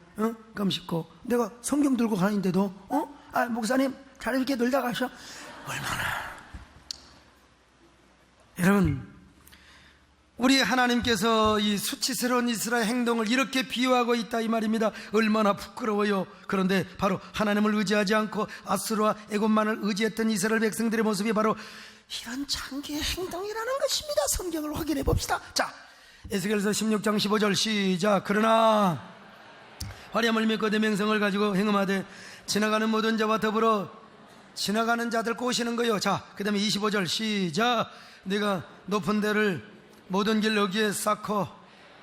껌 씹고 내가 성경 들고 가는데도 목사님 잘 이렇게 놀다 가셔. 얼마나. 여러분, 우리 하나님께서 이 수치스러운 이스라엘 행동을 이렇게 비유하고 있다 이 말입니다. 얼마나 부끄러워요. 그런데 바로 하나님을 의지하지 않고 아수르와 애굽만을 의지했던 이스라엘 백성들의 모습이 바로 이런 창기의 행동이라는 것입니다. 성경을 확인해 봅시다. 자, 에스겔서 16장 15절 시작. 그러나 화려함을 믿고 내 명성을 가지고 행음하되 지나가는 모든 자와 더불어. 지나가는 자들 꼬시는 거예요. 자, 그 다음에 25절 시작. 내가 높은 데를 모든 길 여기에 쌓고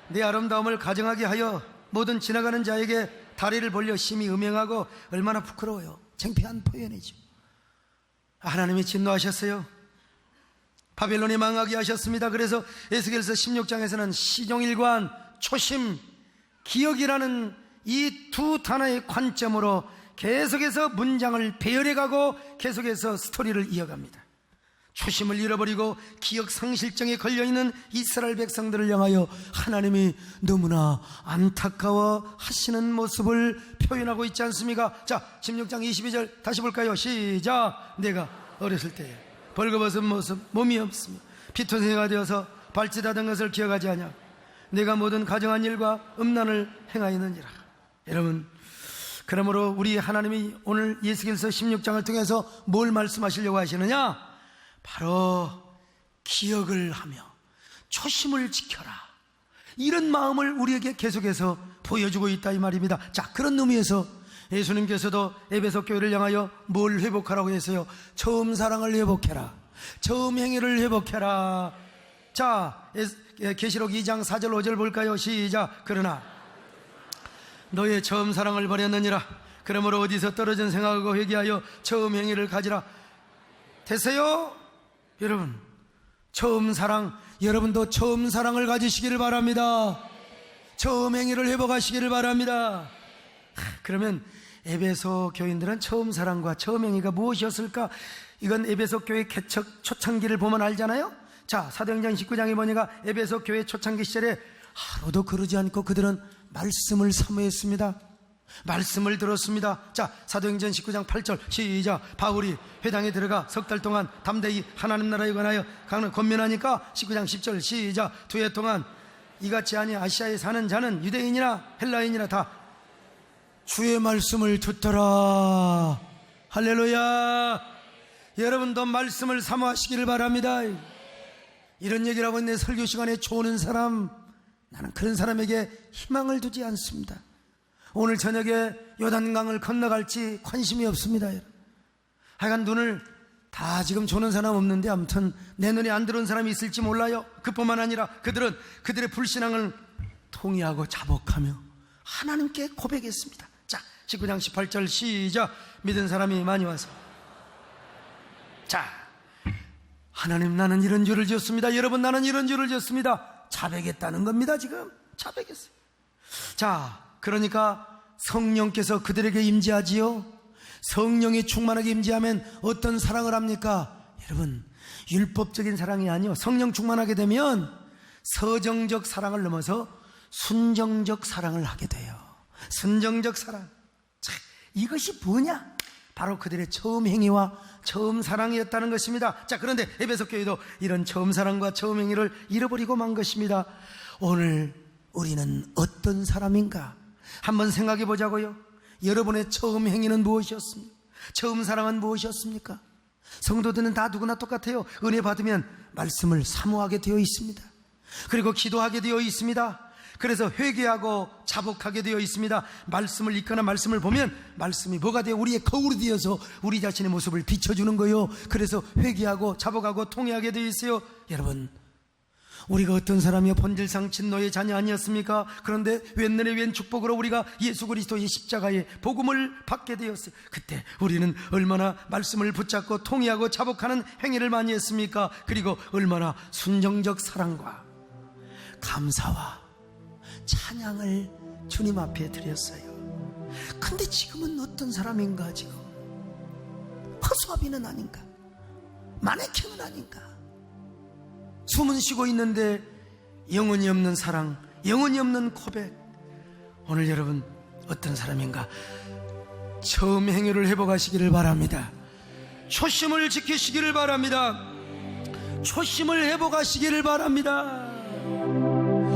내 아름다움을 가정하게 하여 모든 지나가는 자에게 다리를 벌려 심히 음행하고. 얼마나 부끄러워요. 창피한 표현이죠. 하나님이 진노하셨어요. 바벨론이 망하게 하셨습니다. 그래서 에스겔서 16장에서는 시종일관, 초심, 기억이라는 이 두 단어의 관점으로 계속해서 문장을 배열해가고 계속해서 스토리를 이어갑니다. 초심을 잃어버리고 기억 상실증에 걸려있는 이스라엘 백성들을 향하여 하나님이 너무나 안타까워 하시는 모습을 표현하고 있지 않습니까? 자, 16장 22절 다시 볼까요? 시작. 내가 어렸을 때에 벌거벗은 모습, 몸이 없으며 피토생이가 되어서 발짓하던 것을 기억하지 않냐. 내가 모든 가정한 일과 음란을 행하였느니라. 여러분, 그러므로 우리 하나님이 오늘 예수께서 16장을 통해서 뭘 말씀하시려고 하시느냐? 바로 기억을 하며 초심을 지켜라, 이런 마음을 우리에게 계속해서 보여주고 있다 이 말입니다. 자, 그런 의미에서 예수님께서도 에베소 교회를 향하여 뭘 회복하라고 했어요? 처음 사랑을 회복해라, 처음 행위를 회복해라. 자, 계시록 2장 4절 5절 볼까요? 시작. 그러나 너의 처음 사랑을 버렸느니라. 그러므로 어디서 떨어진 생각하고 회개하여 처음 행위를 가지라. 됐어요? 여러분, 처음 사랑, 여러분도 처음 사랑을 가지시기를 바랍니다. 처음 행위를 회복하시기를 바랍니다. 그러면 에베소 교인들은 처음 사랑과 처음 행위가 무엇이었을까? 이건 에베소 교회 개척 초창기를 보면 알잖아요. 자, 사도행전 19장에 보니까 에베소 교회 초창기 시절에 하루도 그러지 않고 그들은 말씀을 사모했습니다. 말씀을 들었습니다. 자, 사도행전 19장 8절 시작. 바울이 회당에 들어가 석 달 동안 담대히 하나님 나라에 관하여 강을 권면하니까 19장 10절 시작. 2해 동안 이같이 아니 아시아에 사는 자는 유대인이나 헬라인이나 다 주의 말씀을 듣더라. 할렐루야. 여러분도 말씀을 사모하시기를 바랍니다. 이런 얘기를 하고 내 설교 시간에 조는 사람, 나는 그런 사람에게 희망을 두지 않습니다. 오늘 저녁에 요단강을 건너갈지 관심이 없습니다. 하여간 눈을 다 지금 조는 사람 없는데 아무튼 내 눈에 안 들어온 사람이 있을지 몰라요. 그뿐만 아니라 그들은 그들의 불신앙을 통회하고 자복하며 하나님께 고백했습니다. 자, 19장 18절 시작. 믿은 사람이 많이 와서, 자, 하나님 나는 이런 죄를 지었습니다. 여러분 나는 이런 죄를 지었습니다. 자백했다는 겁니다. 지금 자백했어요. 자, 그러니까 성령께서 그들에게 임재하지요. 성령이 충만하게 임재하면 어떤 사랑을 합니까? 여러분, 율법적인 사랑이 아니요, 성령 충만하게 되면 서정적 사랑을 넘어서 순정적 사랑을 하게 돼요. 순정적 사랑. 자, 이것이 뭐냐? 바로 그들의 처음 행위와 처음 사랑이었다는 것입니다. 자, 그런데 에베소 교회도 이런 처음 사랑과 처음 행위를 잃어버리고 만 것입니다. 오늘 우리는 어떤 사람인가? 한번 생각해 보자고요. 여러분의 처음 행위는 무엇이었습니까? 처음 사랑은 무엇이었습니까? 성도들은 다 누구나 똑같아요. 은혜 받으면 말씀을 사모하게 되어 있습니다. 그리고 기도하게 되어 있습니다. 그래서 회개하고 자복하게 되어 있습니다. 말씀을 읽거나 말씀을 보면 말씀이 뭐가 되어 우리의 거울이 되어서 우리 자신의 모습을 비춰주는 거예요. 그래서 회개하고 자복하고 통회하게 되어 있어요. 여러분, 우리가 어떤 사람이요, 본질상 진노의 자녀 아니었습니까? 그런데 웬날에 웬 축복으로 우리가 예수 그리스도의 십자가의 복음을 받게 되었어요. 그때 우리는 얼마나 말씀을 붙잡고 통회하고 자복하는 행위를 많이 했습니까? 그리고 얼마나 순정적 사랑과 감사와 찬양을 주님 앞에 드렸어요. 근데 지금은 어떤 사람인가? 지금 허수아비는 아닌가? 마네킹은 아닌가? 숨은 쉬고 있는데 영혼이 없는 사랑, 영혼이 없는 고백. 오늘 여러분 어떤 사람인가? 처음 행위를 회복하시기를 바랍니다. 초심을 지키시기를 바랍니다. 초심을 회복하시기를 바랍니다.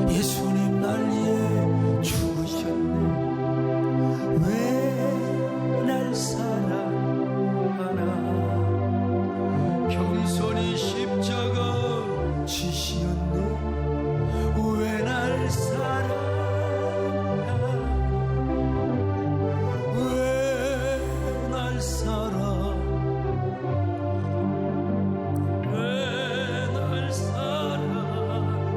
예수님 날 위해 죽으셨네. 왜 날 사랑하나? 겸손히 십자가 지시었네. 왜 날 사랑하나? 왜 날 사랑하나? 왜 날 사랑하나?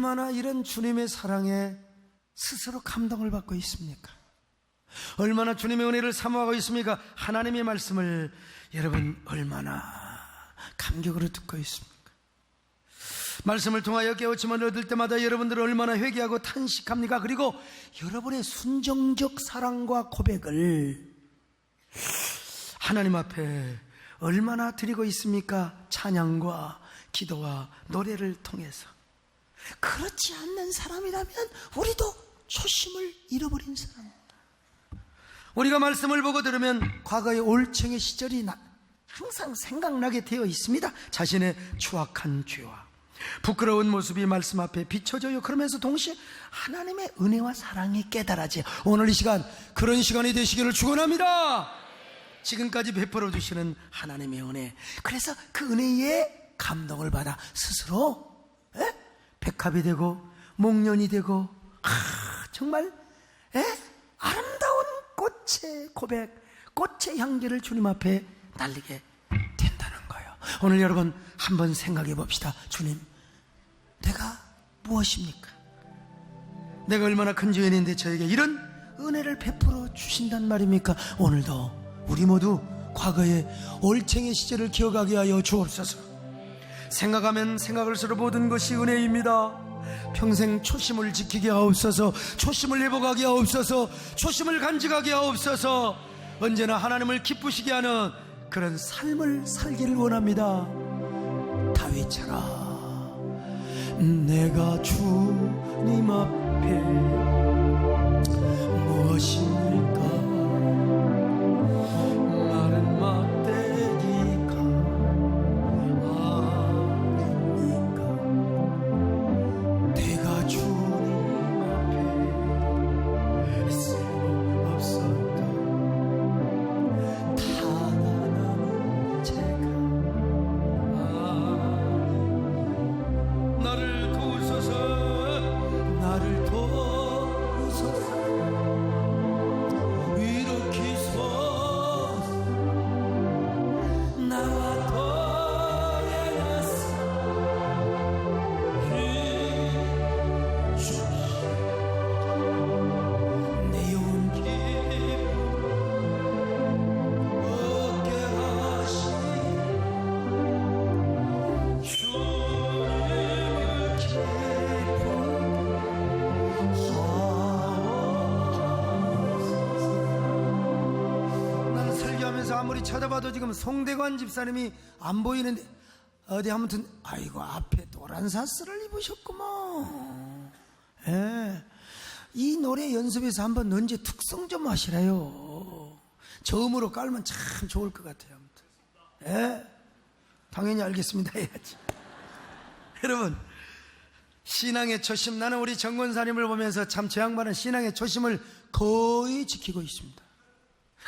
얼마나 이런 주님의 사랑에 스스로 감동을 받고 있습니까? 얼마나 주님의 은혜를 사모하고 있습니까? 하나님의 말씀을 여러분 얼마나 감격으로 듣고 있습니까? 말씀을 통하여 깨우침을 얻을 때마다 여러분들은 얼마나 회개하고 탄식합니까? 그리고 여러분의 순종적 사랑과 고백을 하나님 앞에 얼마나 드리고 있습니까? 찬양과 기도와 노래를 통해서. 그렇지 않는 사람이라면 우리도 초심을 잃어버린 사람. 우리가 말씀을 보고 들으면 과거의 올챙의 시절이 항상 생각나게 되어 있습니다. 자신의 추악한 죄와 부끄러운 모습이 말씀 앞에 비춰져요. 그러면서 동시에 하나님의 은혜와 사랑이 깨달아지. 오늘 이 시간 그런 시간이 되시기를 축원합니다. 지금까지 베풀어 주시는 하나님의 은혜, 그래서 그 은혜에 감동을 받아 스스로 백합이 되고 목련이 되고 정말 아름다운 꽃의 고백, 꽃의 향기를 주님 앞에 날리게 된다는 거예요. 오늘 여러분 한번 생각해 봅시다. 주님, 내가 무엇입니까? 내가 얼마나 큰 죄인인데 저에게 이런 은혜를 베풀어 주신단 말입니까? 오늘도 우리 모두 과거의 올챙의 시절을 기억하게 하여 주옵소서. 생각하면 생각할수록 모든 것이 은혜입니다. 평생 초심을 지키게 하옵소서. 초심을 회복하게 하옵소서. 초심을 간직하게 하옵소서. 언제나 하나님을 기쁘시게 하는 그런 삶을 살기를 원합니다. 다윗처럼 내가 주님 앞에 무엇입니까? 마른 막대기가 아닙니까? 내가 주님 앞에 쓸모없었다. 타나는 제가 나를 도우소서. 나를 도우소서. 일으키소서. 나와 더해서 주시오. 내 영혼 기쁨 얻게 하시니 주님을 기뻐하옵소서. 나는 설교하면서 아무리 찾아봐도 지금 송대관 집사님이 안 보이는데 어디 아무튼 아이고 앞에 노란 사스를 입으셨구먼. 이 노래 연습에서 한번 언제 특성 좀 하시래요. 저음으로 깔면 참 좋을 것 같아요. 아무튼 당연히 알겠습니다 해야지. 여러분, 신앙의 초심, 나는 우리 정권사님을 보면서 참 저 양반은 신앙의 초심을 거의 지키고 있습니다.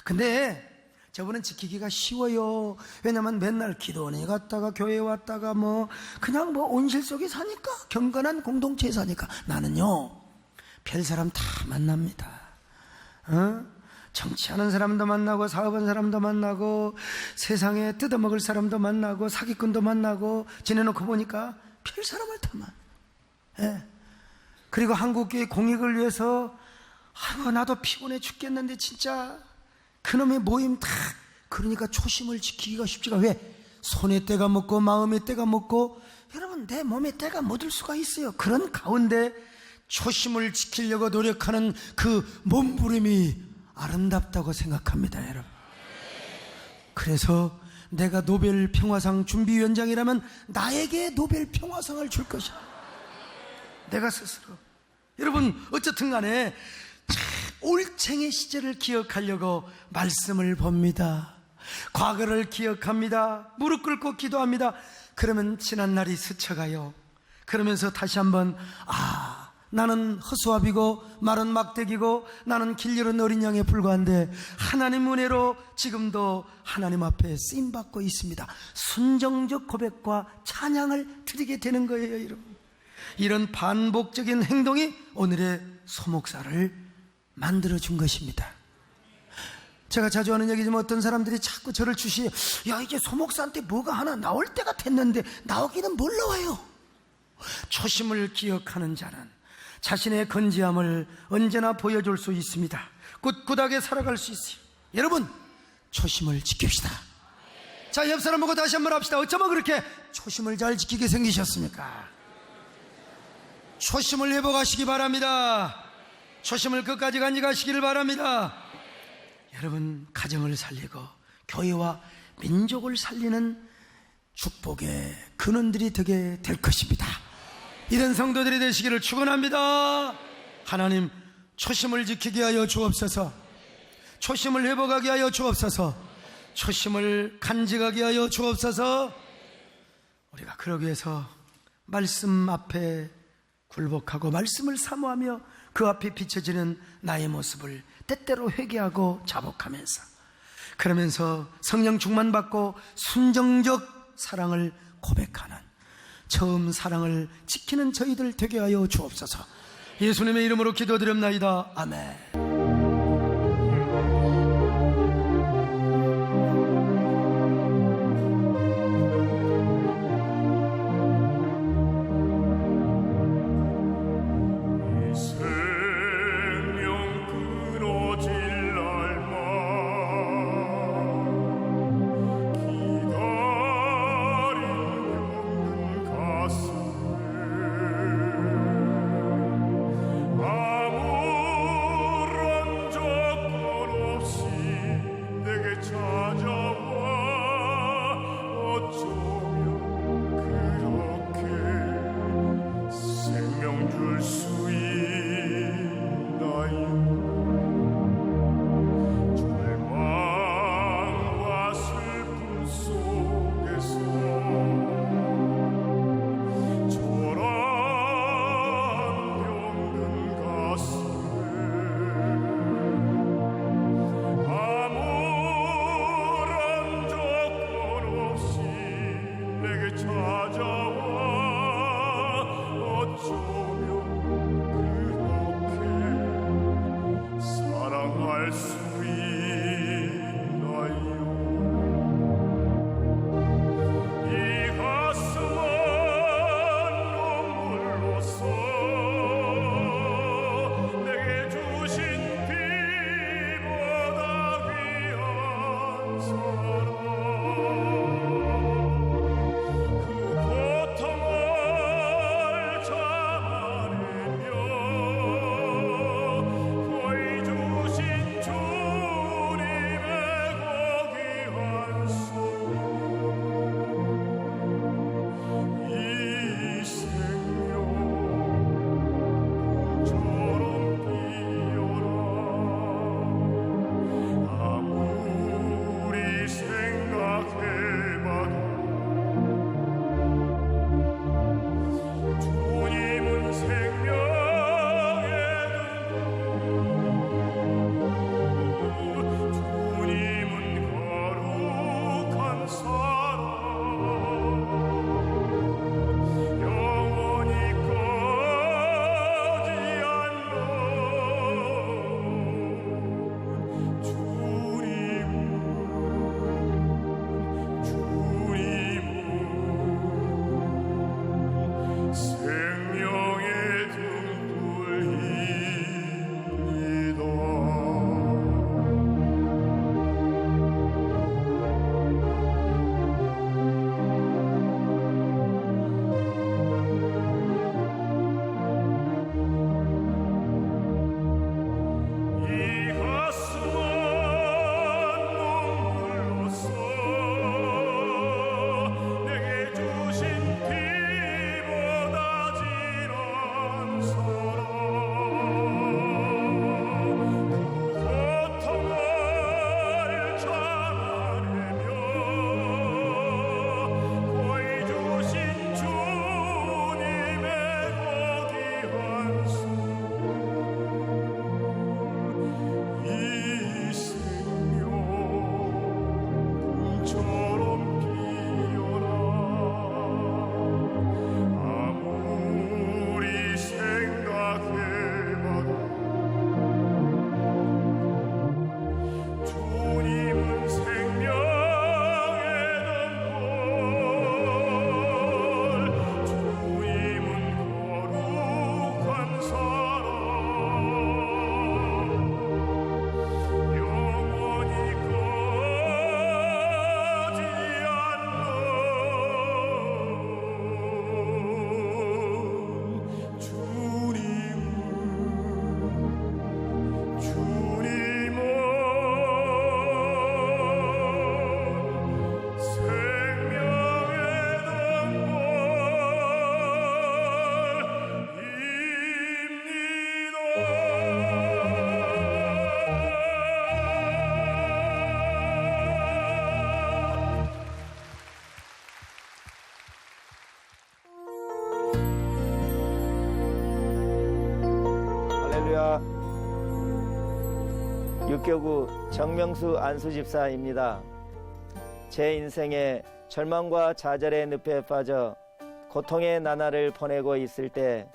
근데 저분은 지키기가 쉬워요. 왜냐면 맨날 기도원에 갔다가 교회에 왔다가 그냥 온실 속에 사니까, 경건한 공동체에 사니까. 나는요 별 사람 다 만납니다. 정치하는 사람도 만나고 사업하는 사람도 만나고 세상에 뜯어먹을 사람도 만나고 사기꾼도 만나고 지내놓고 보니까 별 사람을 다 만나. 그리고 한국교회 공익을 위해서 나도 피곤해 죽겠는데 진짜 그놈의 모임 다, 그러니까 초심을 지키기가 쉽지가. 왜? 손에 때가 묻고 마음에 때가 묻고 여러분 내 몸에 때가 묻을 수가 있어요. 그런 가운데 초심을 지키려고 노력하는 그 몸부림이 아름답다고 생각합니다, 여러분. 그래서 내가 노벨 평화상 준비위원장이라면 나에게 노벨 평화상을 줄 것이야. 내가 스스로. 여러분 어쨌든 간에 올챙의 시절을 기억하려고 말씀을 봅니다. 과거를 기억합니다. 무릎 꿇고 기도합니다. 그러면 지난 날이 스쳐가요. 그러면서 다시 한번 나는 허수아비고 마른 막대기고 나는 길 잃은 어린 양에 불과한데 하나님 은혜로 지금도 하나님 앞에 쓰임받고 있습니다. 순정적 고백과 찬양을 드리게 되는 거예요, 여러분. 이런 반복적인 행동이 오늘의 소목사를 만들어준 것입니다. 제가 자주 하는 얘기지만 어떤 사람들이 자꾸 저를 주시해. 야, 이제 소목사한테 뭐가 하나 나올 때가 됐는데 나오기는 뭘 나와요? 초심을 기억하는 자는 자신의 건지함을 언제나 보여줄 수 있습니다. 꿋꿋하게 살아갈 수 있어요. 여러분, 초심을 지킵시다. 자, 옆 사람 보고 다시 한번 합시다. 어쩌면 그렇게 초심을 잘 지키게 생기셨습니까? 초심을 회복하시기 바랍니다. 초심을 끝까지 간직하시기를 바랍니다. 여러분, 가정을 살리고 교회와 민족을 살리는 축복의 근원들이 되게 될 것입니다. 이런 성도들이 되시기를 축원합니다. 하나님, 초심을 지키게 하여 주옵소서. 초심을 회복하게 하여 주옵소서. 초심을 간직하게 하여 주옵소서. 우리가 그러기 위해서 말씀 앞에 굴복하고 말씀을 사모하며 그 앞에 비춰지는 나의 모습을 때때로 회개하고 자복하면서, 그러면서 성령 충만 받고 순정적 사랑을 고백하는, 처음 사랑을 지키는 저희들 되게 하여 주옵소서. 예수님의 이름으로 기도드립나이다. 아멘. 주 안녕하십니까. 육교구 정명수 안수집사입니다. 제 인생에 절망과 좌절의 늪에 빠져 고통의 나날을 보내고 있을 때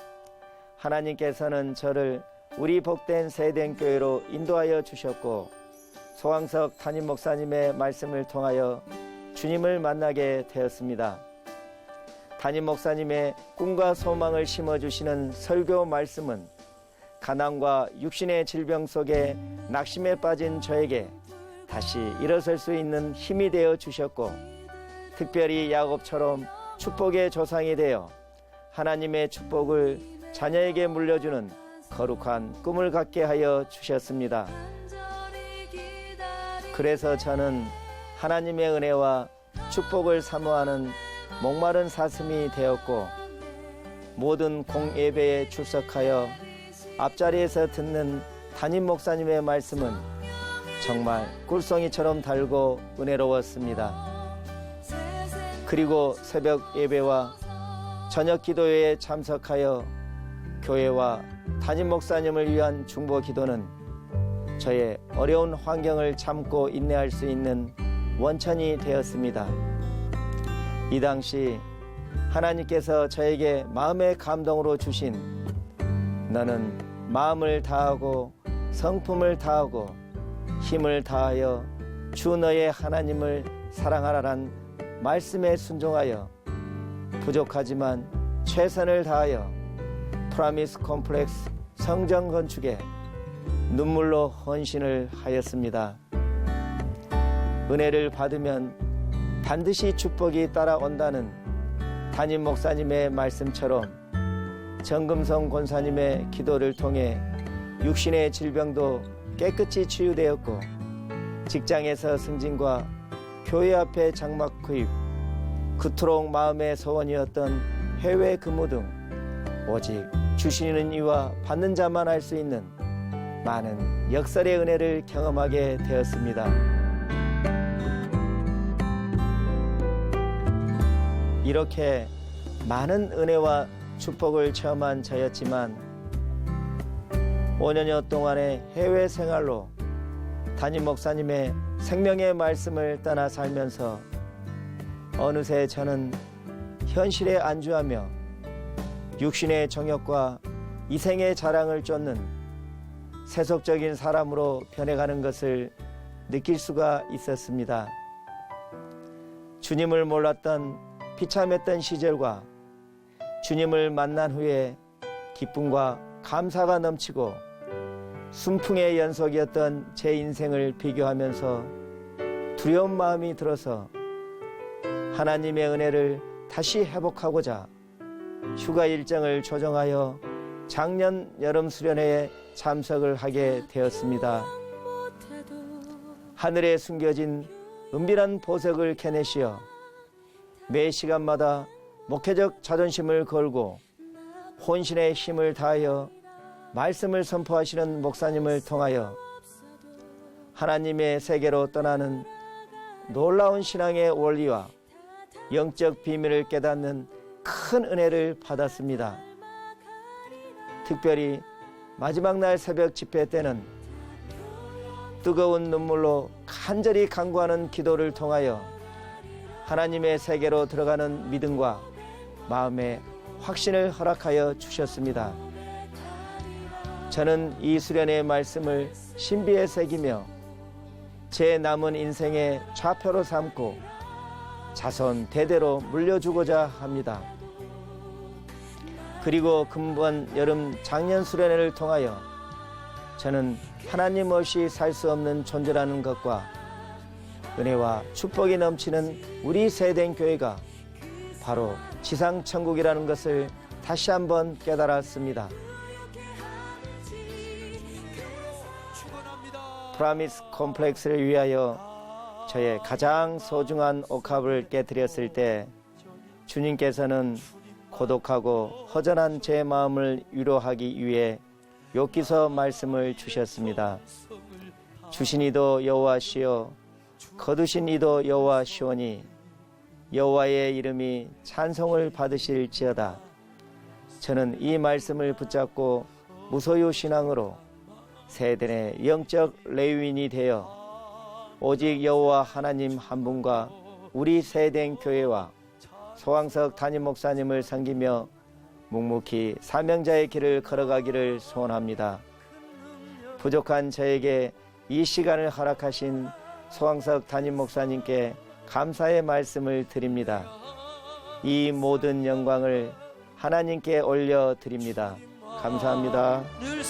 하나님께서는 저를 우리 복된 세den교회로 인도하여 주셨고 소왕석 담임 목사님의 말씀을 통하여 주님을 만나게 되었습니다. 담임 목사님의 꿈과 소망을 심어주시는 설교 말씀은 가난과 육신의 질병 속에 낙심에 빠진 저에게 다시 일어설 수 있는 힘이 되어 주셨고 특별히 야곱처럼 축복의 조상이 되어 하나님의 축복을 자녀에게 물려주는 거룩한 꿈을 갖게 하여 주셨습니다. 그래서 저는 하나님의 은혜와 축복을 사모하는 목마른 사슴이 되었고 모든 공예배에 출석하여 앞자리에서 듣는 담임 목사님의 말씀은 정말 꿀송이처럼 달고 은혜로웠습니다. 그리고 새벽 예배와 저녁 기도회에 참석하여 교회와 담임 목사님을 위한 중보 기도는 저의 어려운 환경을 참고 인내할 수 있는 원천이 되었습니다. 이 당시 하나님께서 저에게 마음의 감동으로 주신 너는 마음을 다하고 성품을 다하고 힘을 다하여 주 너의 하나님을 사랑하라란 말씀에 순종하여 부족하지만 최선을 다하여 프라미스 콤플렉스 성전 건축에 눈물로 헌신을 하였습니다. 은혜를 받으면 반드시 축복이 따라온다는 담임 목사님의 말씀처럼 정금성 권사님의 기도를 통해 육신의 질병도 깨끗이 치유되었고 직장에서 승진과 교회 앞에 장막 구입, 그토록 마음의 소원이었던 해외 근무 등 오직 주시는 이와 받는 자만 알 수 있는 많은 역설의 은혜를 경험하게 되었습니다. 이렇게 많은 은혜와 축복을 체험한 저였지만 5년여 동안의 해외 생활로 담임 목사님의 생명의 말씀을 떠나 살면서 어느새 저는 현실에 안주하며 육신의 정욕과 이생의 자랑을 쫓는 세속적인 사람으로 변해가는 것을 느낄 수가 있었습니다. 주님을 몰랐던 비참했던 시절과 주님을 만난 후에 기쁨과 감사가 넘치고 순풍의 연속이었던 제 인생을 비교하면서 두려운 마음이 들어서 하나님의 은혜를 다시 회복하고자 휴가 일정을 조정하여 작년 여름 수련회에 참석을 하게 되었습니다. 하늘에 숨겨진 은밀한 보석을 캐내시어 매 시간마다 목회적 자존심을 걸고 혼신의 힘을 다하여 말씀을 선포하시는 목사님을 통하여 하나님의 세계로 떠나는 놀라운 신앙의 원리와 영적 비밀을 깨닫는 큰 은혜를 받았습니다. 특별히 마지막 날 새벽 집회 때는 뜨거운 눈물로 간절히 간구하는 기도를 통하여 하나님의 세계로 들어가는 믿음과 마음의 확신을 허락하여 주셨습니다. 저는 이 수련의 말씀을 신비에 새기며 제 남은 인생의 좌표로 삼고 자손 대대로 물려주고자 합니다. 그리고 금번 여름 작년 수련회를 통하여 저는 하나님 없이 살 수 없는 존재라는 것과 은혜와 축복이 넘치는 우리 세den교회가 바로 지상천국이라는 것을 다시 한번 깨달았습니다. 프라미스 콤플렉스를 위하여 저의 가장 소중한 옥합을 깨뜨렸을 때 주님께서는 고독하고 허전한 제 마음을 위로하기 위해 욥기서 말씀을 주셨습니다. 주신 이도 여호와시요 거두신 이도 여호와시오니 여호와의 이름이 찬송을 받으실지어다. 저는 이 말씀을 붙잡고 무소유 신앙으로 세대의 영적 레위인이 되어 오직 여호와 하나님 한 분과 우리 세대인 교회와 소왕석 담임 목사님을 섬기며 묵묵히 사명자의 길을 걸어가기를 소원합니다. 부족한 저에게 이 시간을 허락하신 소왕석 담임 목사님께 감사의 말씀을 드립니다. 이 모든 영광을 하나님께 올려드립니다. 감사합니다. 늘